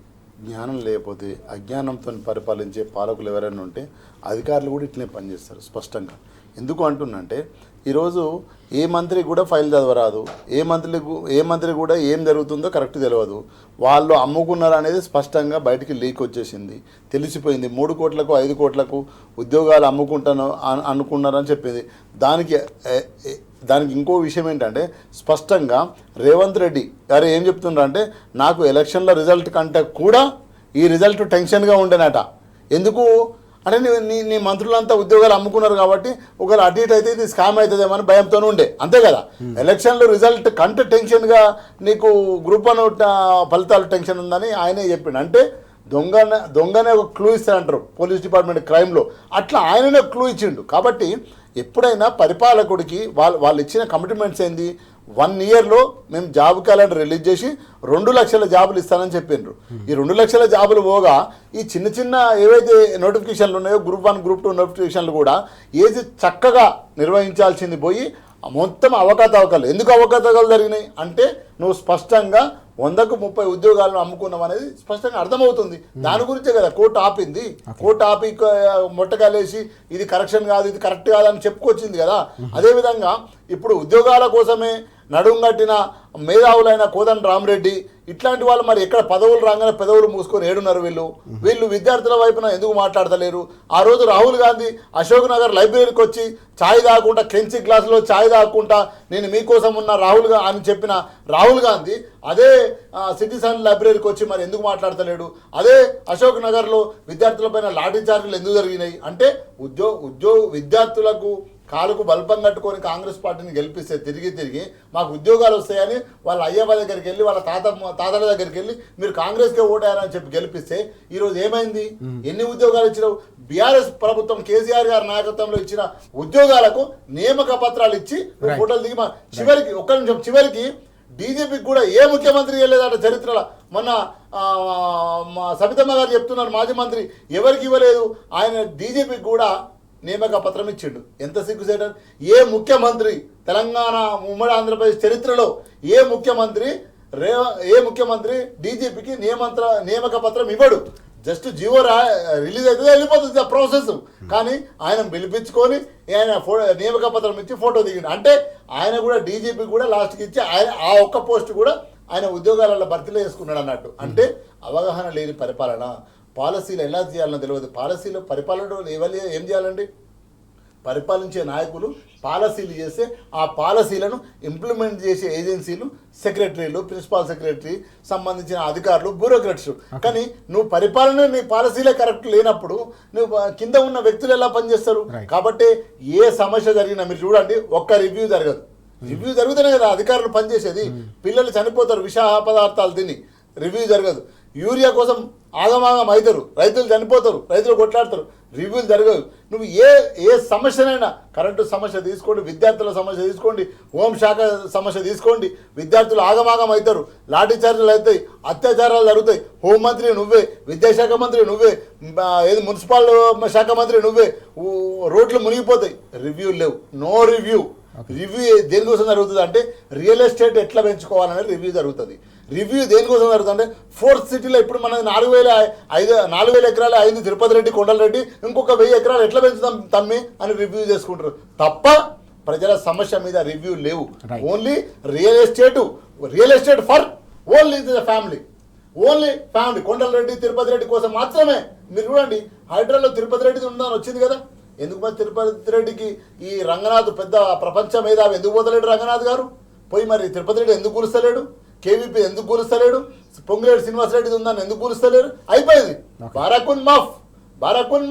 జ్ఞానం లేకపోతే, అజ్ఞానంతో పరిపాలించే పాలకులు ఎవరైనా ఉంటే అధికారులు కూడా ఇట్లనే పనిచేస్తారు స్పష్టంగా. ఎందుకు అంటున్నంటే ఈరోజు ఏ మంత్రి కూడా ఫైల్ చదవరాదు, ఏ మంత్రి కూడా ఏం జరుగుతుందో కరెక్ట్ తెలియదు. వాళ్ళు అమ్ముకున్నారు అనేది స్పష్టంగా బయటికి లీక్ వచ్చేసింది, తెలిసిపోయింది. 3 కోట్లకు 5 కోట్లకు ఉద్యోగాలు అమ్ముకుంటాను అనుకున్నారని చెప్పింది. దానికి ఇంకో విషయం ఏంటంటే స్పష్టంగా రేవంత్ రెడ్డి గారు ఏం చెప్తున్నారంటే, నాకు ఎలక్షన్ల రిజల్ట్ కంటే కూడా ఈ రిజల్ట్ టెన్షన్గా ఉండేనట. ఎందుకు అంటే నీ మంత్రులంతా ఉద్యోగాలు అమ్ముకున్నారు కాబట్టి ఒకవేళ అటు ఇటు అయితే ఇది స్కామ్ అవుతుందేమో అని భయంతోనే ఉండే, అంతే కదా. ఎలక్షన్లో రిజల్ట్ కంటే టెన్షన్గా నీకు గ్రూప్ 1 ఫలితాలు టెన్షన్ ఉందని ఆయనే చెప్పిండు. అంటే దొంగనే ఒక క్లూ ఇస్తారంటారు పోలీస్ డిపార్ట్మెంట్ క్రైమ్లో, అట్లా ఆయననే క్లూ ఇచ్చిండు. కాబట్టి ఎప్పుడైనా పరిపాలకుడికి వాళ్ళు ఇచ్చిన కమిట్మెంట్స్ ఏంది, 1 ఇయర్లో మేము జాబ్ క్యాలెండర్ రిలీజ్ చేసి 2 లక్షల జాబులు ఇస్తానని చెప్పిండ్రు. ఈ 2 లక్షల జాబులు పోగా ఈ చిన్న ఏవైతే నోటిఫికేషన్లు ఉన్నాయో గ్రూప్ 1 గ్రూప్ 2 నోటిఫికేషన్లు కూడా ఏది చక్కగా నిర్వహించాల్సింది పోయి మొత్తం అవకతవకలు. ఎందుకు అవకతవకలు జరిగినాయి అంటే నువ్వు స్పష్టంగా 100కు 30 ఉద్యోగాలను అమ్ముకున్నాం అనేది స్పష్టంగా అర్థమవుతుంది. దాని గురించే కదా కోర్టు ఆపింది. కోర్టు ఆపి మొట్టకాలేసి ఇది కరెక్షన్ కాదు, ఇది కరెక్ట్ కాదని చెప్పుకొచ్చింది కదా. అదేవిధంగా ఇప్పుడు ఉద్యోగాల కోసమే నడుంగట్టిన మేధావులైన కోదండ రామరెడ్డి ఇట్లాంటి వాళ్ళు మరి ఎక్కడ పదవులు రాగానే పెదవులు మూసుకొని ఏడున్నారు. వీళ్ళు విద్యార్థుల వైపున ఎందుకు మాట్లాడతలేరు? ఆ రోజు రాహుల్ గాంధీ అశోక్ నగర్ లైబ్రరీకి వచ్చి ఛాయ్ తాగకుండా, కెంచి గ్లాసులో ఛాయ్ తాగకుండా నేను మీకోసం ఉన్న అని చెప్పిన రాహుల్ గాంధీ అదే సిటిజన్ లైబ్రరీకి వచ్చి మరి ఎందుకు మాట్లాడతలేడు? అదే అశోక్ నగర్లో విద్యార్థులపైన లాఠీ చార్జీలు ఎందుకు జరిగినాయి అంటే విద్యార్థులకు కాలుకు బల్పం కట్టుకొని కాంగ్రెస్ పార్టీని గెలిపిస్తే తిరిగి మాకు ఉద్యోగాలు వస్తాయని వాళ్ళ అయ్యప్ప దగ్గరికి వెళ్ళి వాళ్ళ తాతల దగ్గరికి వెళ్ళి మీరు కాంగ్రెస్కే ఓటారని చెప్పి గెలిపిస్తే ఈరోజు ఏమైంది? ఎన్ని ఉద్యోగాలు ఇచ్చినావు? బీఆర్ఎస్ ప్రభుత్వం కేసీఆర్ గారి నాయకత్వంలో ఇచ్చిన ఉద్యోగాలకు నియామక పత్రాలు ఇచ్చి ఫోటోలు దిగి చివరికి ఒక్క నిమిషం చివరికి డీజీపీకి కూడా ఏ ముఖ్యమంత్రి వెళ్ళలేదట చరిత్రలో. మొన్న సబితమ్మ గారు చెప్తున్నారు, మాజీ మంత్రి ఎవరికి ఇవ్వలేదు, ఆయన డీజీపీకి కూడా నియామక పత్రం ఇచ్చిండు. ఎంత సిగ్గుసేటర్! ఏ ముఖ్యమంత్రి తెలంగాణ ఉమ్మడి ఆంధ్రప్రదేశ్ చరిత్రలో ఏ ముఖ్యమంత్రి డీజీపీకి నియామక పత్రం ఇవ్వడు. జస్ట్ జీవో రిలీజ్ అవుతుంది, వెళ్ళిపోతుంది ప్రాసెస్. కానీ ఆయన పిలిపించుకొని ఆయన నియామక పత్రం ఇచ్చి ఫోటో దిగిండు. అంటే ఆయన కూడా డీజీపీ కూడా లాస్ట్కి ఇచ్చి ఆయన ఆ ఒక్క పోస్ట్ కూడా ఆయన ఉద్యోగాలలో భర్తీలో చేసుకున్నాడు అన్నట్టు. అంటే అవగాహన లేని పరిపాలన, పాలసీలు ఎలా చేయాలనో తెలియదు. పరిపాలన ఏం చేయాలండి? పరిపాలించే నాయకులు పాలసీలు చేస్తే ఆ పాలసీలను ఇంప్లిమెంట్ చేసే ఏజెన్సీలు, సెక్రటరీలు, ప్రిన్సిపాల్ సెక్రటరీ, సంబంధించిన అధికారులు, బ్యూరోక్రాట్స్. కానీ నువ్వు పరిపాలన నీ పాలసీలే కరెక్ట్ లేనప్పుడు నువ్వు కింద ఉన్న వ్యక్తులు ఎలా పనిచేస్తారు? కాబట్టి ఏ సమస్య జరిగినా మీరు చూడండి, ఒక్క రివ్యూ జరగదు. రివ్యూ జరుగుతూనే కదా అధికారులు పనిచేసేది. పిల్లలు చనిపోతారు విషాహ పదార్థాలు తిని, రివ్యూ జరగదు. యూరియా కోసం ఆగమాగం అవుతారు, రైతులు చనిపోతారు, రైతులు కొట్లాడతారు, రివ్యూలు జరగదు. నువ్వు ఏ సమస్యనైనా, కరెంటు సమస్య తీసుకోండి, విద్యార్థుల సమస్య తీసుకోండి, హోంశాఖ సమస్య తీసుకోండి, విద్యార్థులు ఆగమాగం అవుతారు, లాఠీ చార్జీలు అవుతాయి, అత్యాచారాలు జరుగుతాయి. హోంమంత్రి నువ్వే, విద్యాశాఖ మంత్రి నువ్వే, ఏది మున్సిపల్ శాఖ మంత్రి నువ్వే, రోడ్లు మునిగిపోతాయి. రివ్యూలు లేవు, నో రివ్యూ. రివ్యూ దేనికోసం జరుగుతుంది అంటే రియల్ ఎస్టేట్ ఎట్లా పెంచుకోవాలనేది రివ్యూ జరుగుతుంది. రివ్యూ దేనికోసం జరుగుతుంది అంటే 4th సిటీలో ఇప్పుడు మనది 4,000 ఎకరాలు అయింది తిరుపతి రెడ్డి, కొండలరెడ్డి, ఇంకొక 1000 ఎకరాలు ఎట్లా పెంచుతాం తమ్మి అని రివ్యూ చేసుకుంటారు తప్ప ప్రజల సమస్య మీద రివ్యూ లేవు. Only real estate for only the family, Kondal Reddy, Tirupati Reddy కోసం మాత్రమే. మీరు చూడండి, హైడ్రాలో తిరుపతి రెడ్డి ఉందని వచ్చింది కదా. ఎందుకు మరి తిరుపతి రెడ్డికి ఈ రంగనాథ్ పెద్ద ప్రపంచ మేధావి ఎందుకు పోతలేడు? రంగనాథ్ గారు పోయి మరి తిరుపతి రెడ్డి ఎందుకు కూలుస్తలేడు? కేవీపీ ఎందుకు కూలుస్తలేడు? పొంగిరెడ్డి శ్రీనివాసరెడ్డి ఉందని ఎందుకు కూలుస్తలేరు? అయిపోయింది. బారాకున్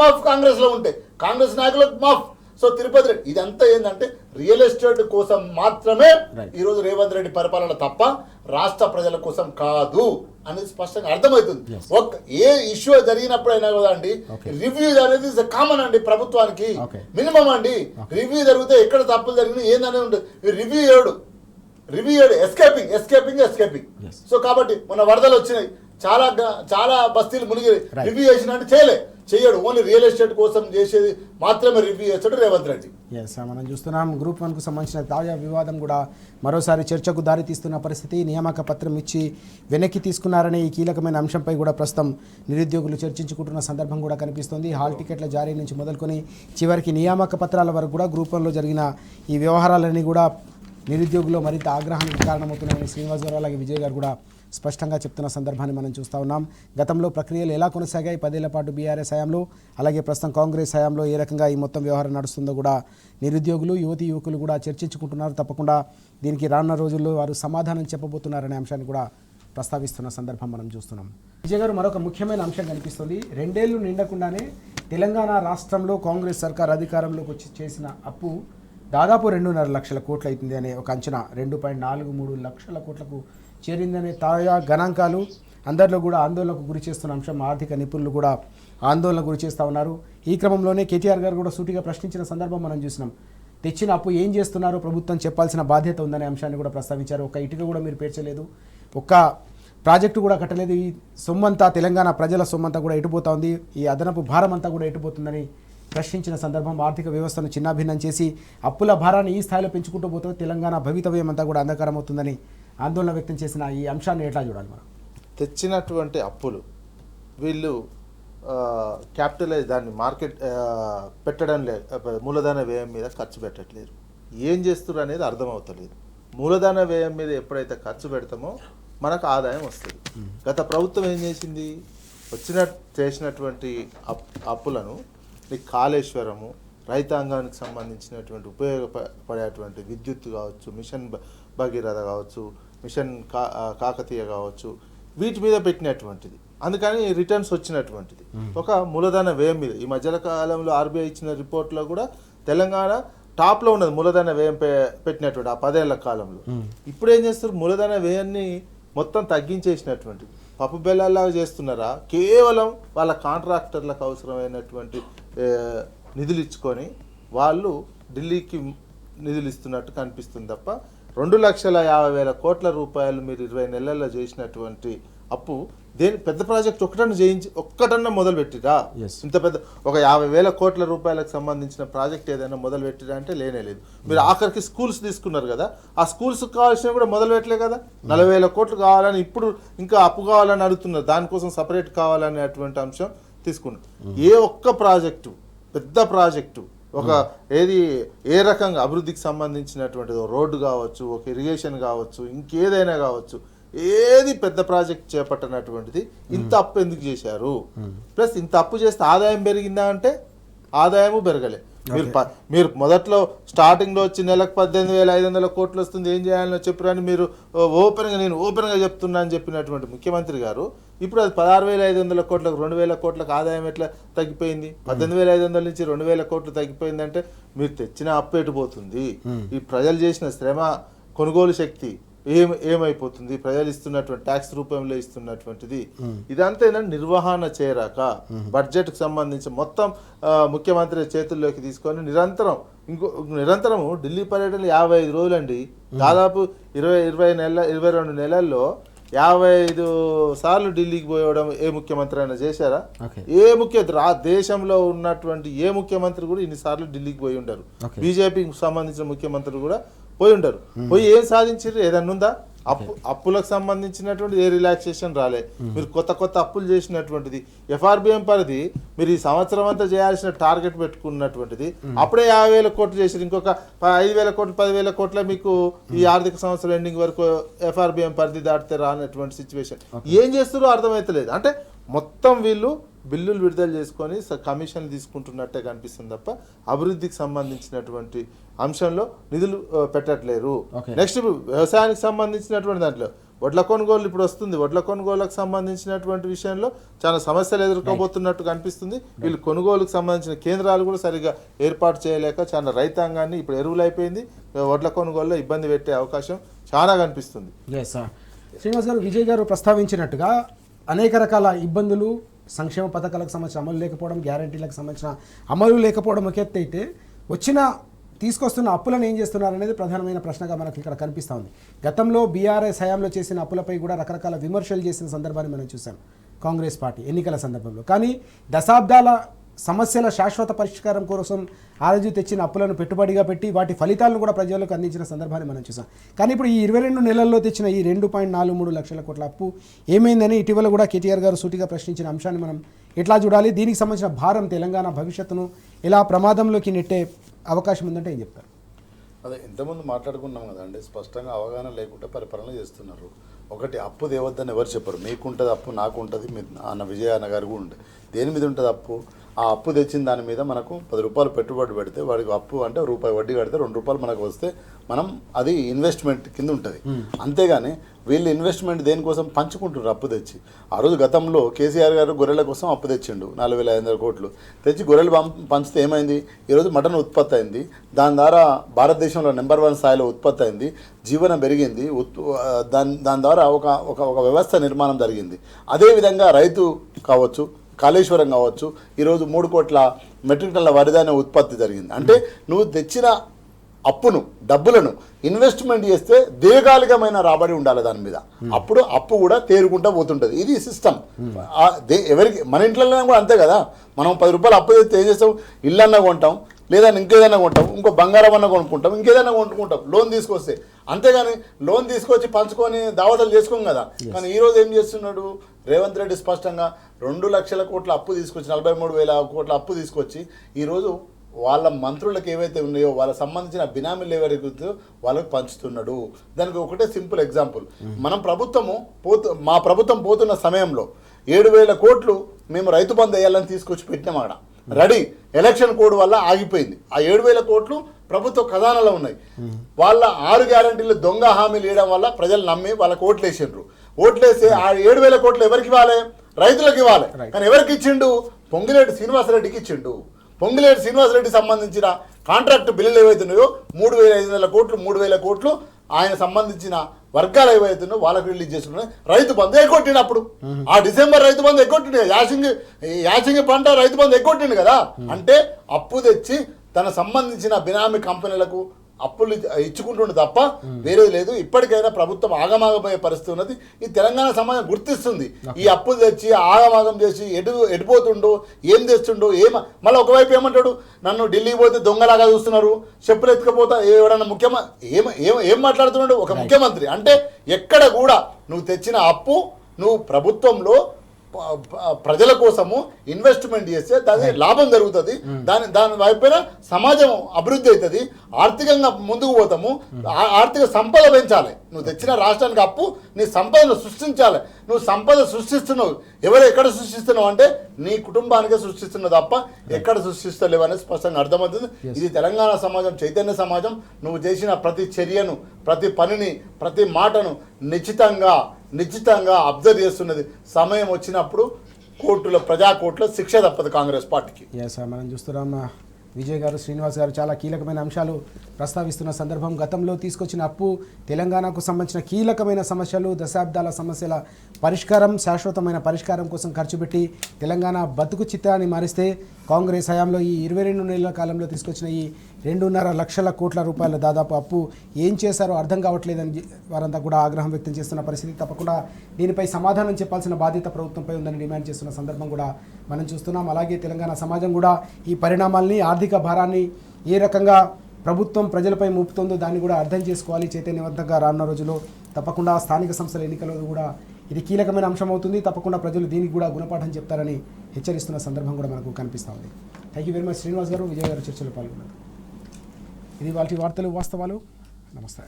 మాఫ్ కాంగ్రెస్లో ఉంటే, కాంగ్రెస్ నాయకులకు మాఫ్. సో తిరుపతి రెడ్డి ఇదంతా ఏంటంటే రియల్ ఎస్టేట్ కోసం మాత్రమే ఈరోజు రేవంత్ రెడ్డి పరిపాలన తప్ప రాష్ట్ర ప్రజల కోసం కాదు అనేది స్పష్టంగా అర్థమవుతుంది. ఏ ఇష్యూ జరిగినప్పుడైనా కదా అండి రివ్యూ అనేది కామన్ అండి ప్రభుత్వానికి, మినిమం అండి. రివ్యూ జరిగితే ఎక్కడ తప్పులు జరిగినా ఏందనే ఉంటుంది, రివ్యూ చేయడు ఎస్కేపింగ్. సో కాబట్టి మన వరదలు వచ్చినాయి, చాలా బస్తీలు మునిగి రివ్యూ చేసిన అంటే చేయడు. ఓన్లీ రియల్ ఎస్టేట్ కోసం చేసేది మాత్రమే రివ్యూ చేస్తాడు రేవంత్ రెడ్డి. మనం చూస్తున్నాం గ్రూప్ 1కు సంబంధించిన తాజా వివాదం కూడా మరోసారి చర్చకు దారితీస్తున్న పరిస్థితి. నియామక పత్రం ఇచ్చి వెనక్కి తీసుకున్నారనే ఈ కీలకమైన అంశంపై కూడా ప్రస్తుతం నిరుద్యోగులు చర్చించుకుంటున్న సందర్భం కూడా కనిపిస్తోంది. హాల్ టికెట్ల జారీ నుంచి మొదలుకొని చివరికి నియామక పత్రాల వరకు కూడా గ్రూప్ 1లో జరిగిన ఈ వ్యవహారాలన్నీ కూడా నిరుద్యోగులు మరింత ఆగ్రహానికి కారణమవుతున్నాయని శ్రీనివాస్ గారు అలాగే విజయ్ గారు కూడా స్పష్టంగా చెప్తున్న సందర్భాన్ని మనం చూస్తూ ఉన్నాం. గతంలో ప్రక్రియలు ఎలా కొనసాగాయి 10 ఏళ్ల పాటు బీఆర్ఎస్ హయాంలో, అలాగే ప్రస్తుతం కాంగ్రెస్ హయాంలో ఏ రకంగా ఈ మొత్తం వ్యవహారం నడుస్తుందో కూడా నిరుద్యోగులు యువకులు కూడా చర్చించుకుంటున్నారు. తప్పకుండా దీనికి రానున్న రోజుల్లో వారు సమాధానం చెప్పబోతున్నారనే అంశాన్ని కూడా ప్రస్తావిస్తున్న సందర్భం మనం చూస్తున్నాం. విజయ్ గారు, మరొక ముఖ్యమైన అంశం కనిపిస్తుంది. 2 ఏళ్లు నిండకుండానే తెలంగాణ రాష్ట్రంలో కాంగ్రెస్ సర్కార్ అధికారంలోకి వచ్చి చేసిన అప్పు దాదాపు 2.5 లక్షల కోట్లు అవుతుంది అనే ఒక అంచనా 2.43 లక్షల కోట్లకు చేరిందనే తాజా గణాంకాలు అందరిలో కూడా ఆందోళనకు గురి చేస్తున్న అంశం. ఆర్థిక నిపుణులు కూడా ఆందోళనకు గురి చేస్తూ ఉన్నారు. ఈ క్రమంలోనే కేటీఆర్ గారు కూడా సూటిగా ప్రశ్నించిన సందర్భం మనం చూసినాం. తెచ్చిన అప్పు ఏం చేస్తున్నారో ప్రభుత్వం చెప్పాల్సిన బాధ్యత ఉందనే అంశాన్ని కూడా ప్రస్తావించారు. ఒక ఇటుక కూడా మీరు పేర్చలేదు, ఒక్క ప్రాజెక్టు కూడా కట్టలేదు. ఈ సొమ్మంతా తెలంగాణ ప్రజల సొమ్మంతా కూడా ఎటుపోతా ఉంది, ఈ అదనపు భారం అంతా కూడా ఎటుపోతుందని ప్రశ్నించిన సందర్భం. ఆర్థిక వ్యవస్థను చిన్నాభిన్నం చేసి అప్పుల భారాన్ని ఈ స్థాయిలో పెంచుకుంటూ పోతే తెలంగాణ భవితవ్యం అంతా కూడా అంధకారం అవుతుందని ఆందోళన వ్యక్తం చేసిన ఈ అంశాన్ని ఎట్లా చూడాలి మనం? తెచ్చినటువంటి అప్పులు వీళ్ళు క్యాపిటలైజ్ దాన్ని మార్కెట్ పెట్టడం లేదు, మూలధన వ్యయం మీద ఖర్చు పెట్టట్లేదు. ఏం చేస్తున్నారు అనేది అర్థమవుతలేదు. మూలధన వ్యయం మీద ఎప్పుడైతే ఖర్చు పెడతామో మనకు ఆదాయం వస్తుంది. గత ప్రభుత్వం ఏం చేసింది, చేసినటువంటి అప్పులను కాళేశ్వరము, రైతాంగానికి సంబంధించినటువంటి ఉపయోగపడేటువంటి విద్యుత్ కావచ్చు, మిషన్ భగీరథ కావచ్చు, మిషన్ కాకతీయ కావచ్చు, వీటి మీద పెట్టినటువంటిది. అందుకని రిటర్న్స్ వచ్చినటువంటిది ఒక మూలధన వ్యయం మీద. ఈ మధ్యల కాలంలో ఆర్బీఐ ఇచ్చిన రిపోర్ట్లో కూడా తెలంగాణ టాప్లో ఉన్నది మూలధన వ్యయం పెట్టినటువంటి ఆ 10 ఏళ్ల కాలంలో. ఇప్పుడు ఏం చేస్తారు, మూలధన వ్యయాన్ని మొత్తం తగ్గించేసినటువంటిది. పప్పు బెల్లాలాగా చేస్తున్నారా, కేవలం వాళ్ళ కాంట్రాక్టర్లకు అవసరమైనటువంటి నిధులు ఇచ్చుకొని వాళ్ళు ఢిల్లీకి నిధులు ఇస్తున్నట్టు కనిపిస్తుంది తప్ప 2,50,000 కోట్ల రూపాయలు మీరు 20 నెలల్లో చేసినటువంటి అప్పు దేని పెద్ద ప్రాజెక్ట్ ఒక్కటన్నా మొదలు పెట్టిరా? ఇంత పెద్ద ఒక 50,000 కోట్ల రూపాయలకు సంబంధించిన ప్రాజెక్ట్ ఏదైనా మొదలు పెట్టిరా అంటే లేనే లేదు. మీరు ఆఖరికి స్కూల్స్ తీసుకున్నారు కదా, ఆ స్కూల్స్ కావాల్సినవి కూడా మొదలు పెట్టలే కదా. 40,000 కోట్లు కావాలని ఇప్పుడు ఇంకా అప్పు కావాలని అడుగుతున్నారు, దానికోసం సపరేట్ కావాలనేటువంటి అంశం తీసుకున్నారు. ఏ ఒక్క ప్రాజెక్టు పెద్ద ప్రాజెక్టు ఒక ఏ రకంగా అభివృద్ధికి సంబంధించినటువంటి రోడ్డు కావచ్చు, ఒక ఇరిగేషన్ కావచ్చు, ఇంకేదైనా కావచ్చు, ఏది పెద్ద ప్రాజెక్ట్ చేపట్టనటువంటిది ఇంత అప్పు ఎందుకు చేశారు? ప్లస్ ఇంత అప్పు చేస్తే ఆదాయం పెరిగిందా అంటే ఆదాయము పెరగలే. మీరు మొదట్లో స్టార్టింగ్లో వచ్చి నెలకు 18,500 కోట్లు వస్తుంది, ఏం చేయాలని చెప్పారని మీరు నేను ఓపెన్గా చెప్తున్నా అని చెప్పినటువంటి ముఖ్యమంత్రి గారు ఇప్పుడు అది 16,500 కోట్లకు 2,000 కోట్లకు ఆదాయం ఎట్లా తగ్గిపోయింది? 18,500 నుంచి 2,000 కోట్లు తగ్గిపోయిందంటే మీరు తెచ్చిన అప్పు ఎటుపోతుంది? ఈ ప్రజలు చేసిన శ్రమ, కొనుగోలు శక్తి ఏమైపోతుంది? ప్రజలు ఇస్తున్నటువంటి ట్యాక్స్ రూపంలో ఇస్తున్నటువంటిది ఇదంతా ఏంటంటే నిర్వహణ చేరాక బడ్జెట్కి సంబంధించి మొత్తం ముఖ్యమంత్రి చేతుల్లోకి తీసుకొని నిరంతరము ఢిల్లీ పర్యటన 55 రోజులండి. దాదాపు 22 నెలల్లో 55 సార్లు ఢిల్లీకి పోయడం ఏ ముఖ్యమంత్రి అయినా చేశారా? ఏ ముఖ్యమంత్రి దేశంలో ఉన్నటువంటి ఏ ముఖ్యమంత్రి కూడా ఇన్నిసార్లు ఢిల్లీకి పోయి ఉండరు. బీజేపీకి సంబంధించిన ముఖ్యమంత్రులు కూడా పోయి ఉండరు. పోయి ఏం సాధించారు? ఏదన్నా ఉందా? అప్పులకు సంబంధించినటువంటి ఏ రిలాక్సేషన్ రాలే. మీరు కొత్త అప్పులు చేసినటువంటిది ఎఫ్ఆర్బిఎం పరిధి మీరు ఈ సంవత్సరం అంతా చేయాల్సిన టార్గెట్ పెట్టుకున్నటువంటిది అప్పుడే 50,000 కోట్లు చేశారు. ఇంకొక 5,000 కోట్లు 10,000 కోట్ల మీకు ఈ ఆర్థిక సంవత్సరం ఎండింగ్ వరకు ఎఫ్ఆర్బిఎం పరిధి దాటితే రానటువంటి సిచ్యువేషన్. ఏం చేస్తారో అర్థమైతలేదు. అంటే మొత్తం వీళ్ళు బిల్లులు విడుదల చేసుకొని కమిషన్లు తీసుకుంటున్నట్టే కనిపిస్తుంది తప్ప అభివృద్ధికి సంబంధించినటువంటి అంశంలో నిధులు పెట్టట్లేరు. నెక్స్ట్ వ్యవసాయానికి సంబంధించినటువంటి దాంట్లో వడ్ల కొనుగోలు ఇప్పుడు వస్తుంది. వడ్ల కొనుగోలుకు సంబంధించినటువంటి విషయంలో చాలా సమస్యలు ఎదుర్కోబోతున్నట్టు కనిపిస్తుంది. వీళ్ళు కొనుగోలుకు సంబంధించిన కేంద్రాలు కూడా సరిగ్గా ఏర్పాటు చేయలేక చాలా రైతాంగాన్ని ఇప్పుడు ఎరువులు అయిపోయింది, వడ్ల కొనుగోలులో ఇబ్బంది పెట్టే అవకాశం చాలా కనిపిస్తుంది. శ్రీనివాస్ గారు, విజయ్ గారు ప్రస్తావించినట్టుగా అనేక రకాల ఇబ్బందులు, సంక్షేమ పథకాలకు సంబంధించిన అమలు లేకపోవడం, గ్యారంటీలకు సంబంధించిన అమలు లేకపోవడం ఒక ఎత్తు అయితే తీసుకొస్తున్న అప్పులను ఏం చేస్తున్నారు అనేది ప్రధానమైన ప్రశ్నగా మనకు ఇక్కడ కనిపిస్తూ ఉంది. గతంలో బీఆర్ఎస్ హయాంలో చేసిన అప్పులపై కూడా రకరకాల విమర్శలు చేసిన సందర్భాన్ని మనం చూసాం కాంగ్రెస్ పార్టీ ఎన్నికల సందర్భంలో. కానీ దశాబ్దాల సమస్యల శాశ్వత పరిష్కారం కోసం ఆ రోజు తెచ్చిన అప్పులను పెట్టుబడిగా పెట్టి వాటి ఫలితాలను కూడా ప్రజలకు అందించిన సందర్భాన్ని మనం చూసాం. కానీ ఇప్పుడు ఈ 22 నెలల్లో తెచ్చిన ఈ 2.43 లక్షల కోట్ల అప్పు ఏమైందని ఇటీవల కూడా కేటీఆర్ గారు సూటిగా ప్రశ్నించిన అంశాన్ని మనం ఎట్లా చూడాలి? దీనికి సంబంధించిన భారం తెలంగాణ భవిష్యత్తును ఎలా ప్రమాదంలోకి నెట్టే అవకాశం ఉందంటే ఏం చెప్తారు? అదే ఇంతకుముందు మాట్లాడుకున్నాం కదండి, స్పష్టంగా అవగాహన లేకుండా పరిపాలన చేస్తున్నారు. ఒకటి, అప్పు దేవద్దని ఎవరు చెప్పరు. మీకుంటుంది అప్పు, నాకు ఉంటుంది, అన్న విజయ అన్న గారు కూడా ఉంటుంది. దేని మీద ఉంటుంది అప్పు? ఆ అప్పు తెచ్చిన దాని మీద మనకు 10 రూపాయలు పెట్టుబడి పెడితే వాడికి అప్పు అంటే రూపాయి వడ్డీ కడితే 2 రూపాయలు మనకు వస్తే మనం అది ఇన్వెస్ట్మెంట్ కింద ఉంటుంది. అంతేగాని వీళ్ళు ఇన్వెస్ట్మెంట్ దేనికోసం పంచుకుంటున్నారు అప్పు తెచ్చి. ఆ రోజు గతంలో కేసీఆర్ గారు గొర్రెల కోసం అప్పు తెచ్చిండు 4,500 కోట్లు తెచ్చి గొర్రెలు పంచితే ఏమైంది? ఈరోజు మటన్ ఉత్పత్తి అయింది, దాని ద్వారా భారతదేశంలో నెంబర్ 1 స్థాయిలో ఉత్పత్తి అయింది, జీవనం పెరిగింది, దాని ద్వారా ఒక వ్యవస్థ నిర్మాణం జరిగింది. అదేవిధంగా రైతు కావచ్చు, కాళేశ్వరం కావచ్చు, ఈరోజు 3 కోట్ల మెట్రిక్ టన్నుల వరిధాన్యం ఉత్పత్తి జరిగింది. అంటే నువ్వు తెచ్చిన అప్పును, డబ్బులను ఇన్వెస్ట్మెంట్ చేస్తే దీర్ఘకాలికమైన రాబడి ఉండాలి దాని మీద. అప్పుడు అప్పు కూడా తేరుకుంటూ పోతుంటుంది. ఇది సిస్టమ్. ఎవరికి మన ఇంట్లోనే కూడా అంతే కదా. మనం 10 రూపాయలు అప్పు తెస్తే ఏం చేస్తాం? ఇల్లన్నా కొంటాం, లేదా ఇంకేదైనా కొంటాం, ఇంకో బంగారం అన్న కొనుక్కుంటాం, ఇంకేదైనా కొనుక్కుంటాం లోన్ తీసుకొస్తే. అంతేగాని లోన్ తీసుకొచ్చి పంచుకొని దావతలు చేసుకోం కదా. కానీ ఈరోజు ఏం చేస్తున్నాడు రేవంత్ రెడ్డి? స్పష్టంగా 2 లక్షల కోట్ల అప్పు తీసుకొచ్చి 43,000 కోట్ల అప్పు తీసుకొచ్చి ఈరోజు వాళ్ళ మంత్రులకు ఏవైతే ఉన్నాయో వాళ్ళకి సంబంధించిన బినామీలు ఎవరైతే వాళ్ళకి పంచుతున్నాడు. దానికి ఒకటే సింపుల్ ఎగ్జాంపుల్. మా ప్రభుత్వం పోతున్న సమయంలో 7,000 కోట్లు మేము రైతు బంధు వేయాలని తీసుకొచ్చి పెట్టినాం. అక్కడ రెడీ, ఎలక్షన్ కోడ్ వల్ల ఆగిపోయింది. ఆ 7,000 కోట్లు ప్రభుత్వ ఖజానాలో ఉన్నాయి. వాళ్ళ 6 గ్యారంటీలు దొంగ హామీలు ఇవ్వడం వల్ల ప్రజలు నమ్మి వాళ్ళకి ఓట్లు వేసిండ్రు. ఓట్లేసి ఆ 7,000 కోట్లు ఎవరికి ఇవ్వాలి? రైతులకు ఇవ్వాలి. కానీ ఎవరికి ఇచ్చిండు? పొంగిలేటి శ్రీనివాసరెడ్డికి ఇచ్చిండు. పొంగిలేటి శ్రీనివాసరెడ్డి సంబంధించిన కాంట్రాక్ట్ బిల్లులు ఏవైతున్నాయో 3,500 కోట్లు 3,000 కోట్లు ఆయన సంబంధించిన వర్గాలు ఏవైతున్నాయో వాళ్ళకి రిలీజ్ చేసుకున్నాయి. రైతు బంధు ఎగ్గొట్టినప్పుడు ఆ డిసెంబర్ రైతు బంధు ఎగ్గొట్టిండు. యాసింగి పంట రైతు బంధు ఎగ్గొట్టిండు కదా. అంటే అప్పు తెచ్చి తన సంబంధించిన బినామీ కంపెనీలకు అప్పులు ఇచ్చుకుంటుండే తప్ప వేరేది లేదు. ఇప్పటికైనా ప్రభుత్వం ఆగమాగమయ్యే పరిస్థితి ఉన్నది. ఈ తెలంగాణ సమాజం గుర్తిస్తుంది. ఈ అప్పులు తెచ్చి ఆగమాగం చేసి ఎడిపోతుండో ఏం తెస్తుండో మళ్ళీ ఒకవైపు ఏమంటాడు? నన్ను ఢిల్లీ పోతే దొంగలాగా చూస్తున్నారు, చెప్పులు ఎత్తుకపోతా ఎవడన్నా ఏం మాట్లాడుతున్నాడు ఒక ముఖ్యమంత్రి? అంటే ఎక్కడ కూడా నువ్వు తెచ్చిన అప్పు నువ్వు ప్రభుత్వంలో ప్రజల కోసము ఇన్వెస్ట్మెంట్ చేస్తే దాని లాభం జరుగుతుంది. దాని వైపున సమాజం అభివృద్ధి అవుతుంది, ఆర్థికంగా ముందుకు పోతాము, ఆర్థిక సంపద పెంచాలి. నువ్వు తెచ్చిన రాష్ట్రానికి అప్పు నీ సంపదను సృష్టించాలి. నువ్వు సంపద సృష్టిస్తున్నావు, ఎక్కడ సృష్టిస్తున్నావు అంటే నీ కుటుంబానికే సృష్టిస్తున్నావు తప్ప ఎక్కడ సృష్టిస్తలేవు అనేది స్పష్టంగా అర్థమవుతుంది. ఇది తెలంగాణ సమాజం, చైతన్య సమాజం. నువ్వు చేసిన ప్రతి చర్యను, ప్రతి పనిని, ప్రతి మాటను నిశ్చితంగా అబ్జర్వ్ చేస్తున్నది. సమయం వచ్చినప్పుడు ప్రజా కోర్టులో శిక్ష తప్పదు కాంగ్రెస్ పార్టీకి. మనం చూస్తున్నాం విజయ్ గారు, శ్రీనివాస్ గారు చాలా కీలకమైన అంశాలు ప్రస్తావిస్తున్న సందర్భం. గతంలో తీసుకొచ్చిన అప్పు తెలంగాణకు సంబంధించిన కీలకమైన సమస్యలు, దశాబ్దాల సమస్యల పరిష్కారం, శాశ్వతమైన పరిష్కారం కోసం ఖర్చు పెట్టి తెలంగాణ బతుకు చిత్రాన్ని మారిస్తే కాంగ్రెస్ హయాంలో ఈ 22 నెలల కాలంలో తీసుకొచ్చిన ఈ 2.5 లక్షల కోట్ల రూపాయల దాదాపు అప్పు ఏం చేశారో అర్థం కావట్లేదని వారంతా కూడా ఆగ్రహం వ్యక్తం చేస్తున్న పరిస్థితి. తప్పకుండా దీనిపై సమాధానం చెప్పాల్సిన బాధ్యత ప్రభుత్వంపై ఉందని డిమాండ్ చేస్తున్న సందర్భం కూడా మనం చూస్తున్నాం. అలాగే తెలంగాణ సమాజం కూడా ఈ పరిణామాల్ని, ఆర్థిక భారాన్ని ఏ రకంగా ప్రభుత్వం ప్రజలపై మోపుతుందో దాన్ని కూడా అర్థం చేసుకోవాలి. చైతన్యవంతంగా రానున్న రోజుల్లో తప్పకుండా స్థానిక సంస్థల ఎన్నికలలో కూడా ఇది కీలకమైన అంశం అవుతుంది. తప్పకుండా ప్రజలు దీనికి కూడా గుణపాఠం చెప్తారని హెచ్చరిస్తున్న సందర్భం కూడా మనకు కనిపిస్తూ ఉంది. Thank you very much Srinivas గారు, విజయ్ గారు చర్చలో పాల్గొన్నారు. ఇది వాటి వార్తలు వాస్తవాలు. నమస్తే.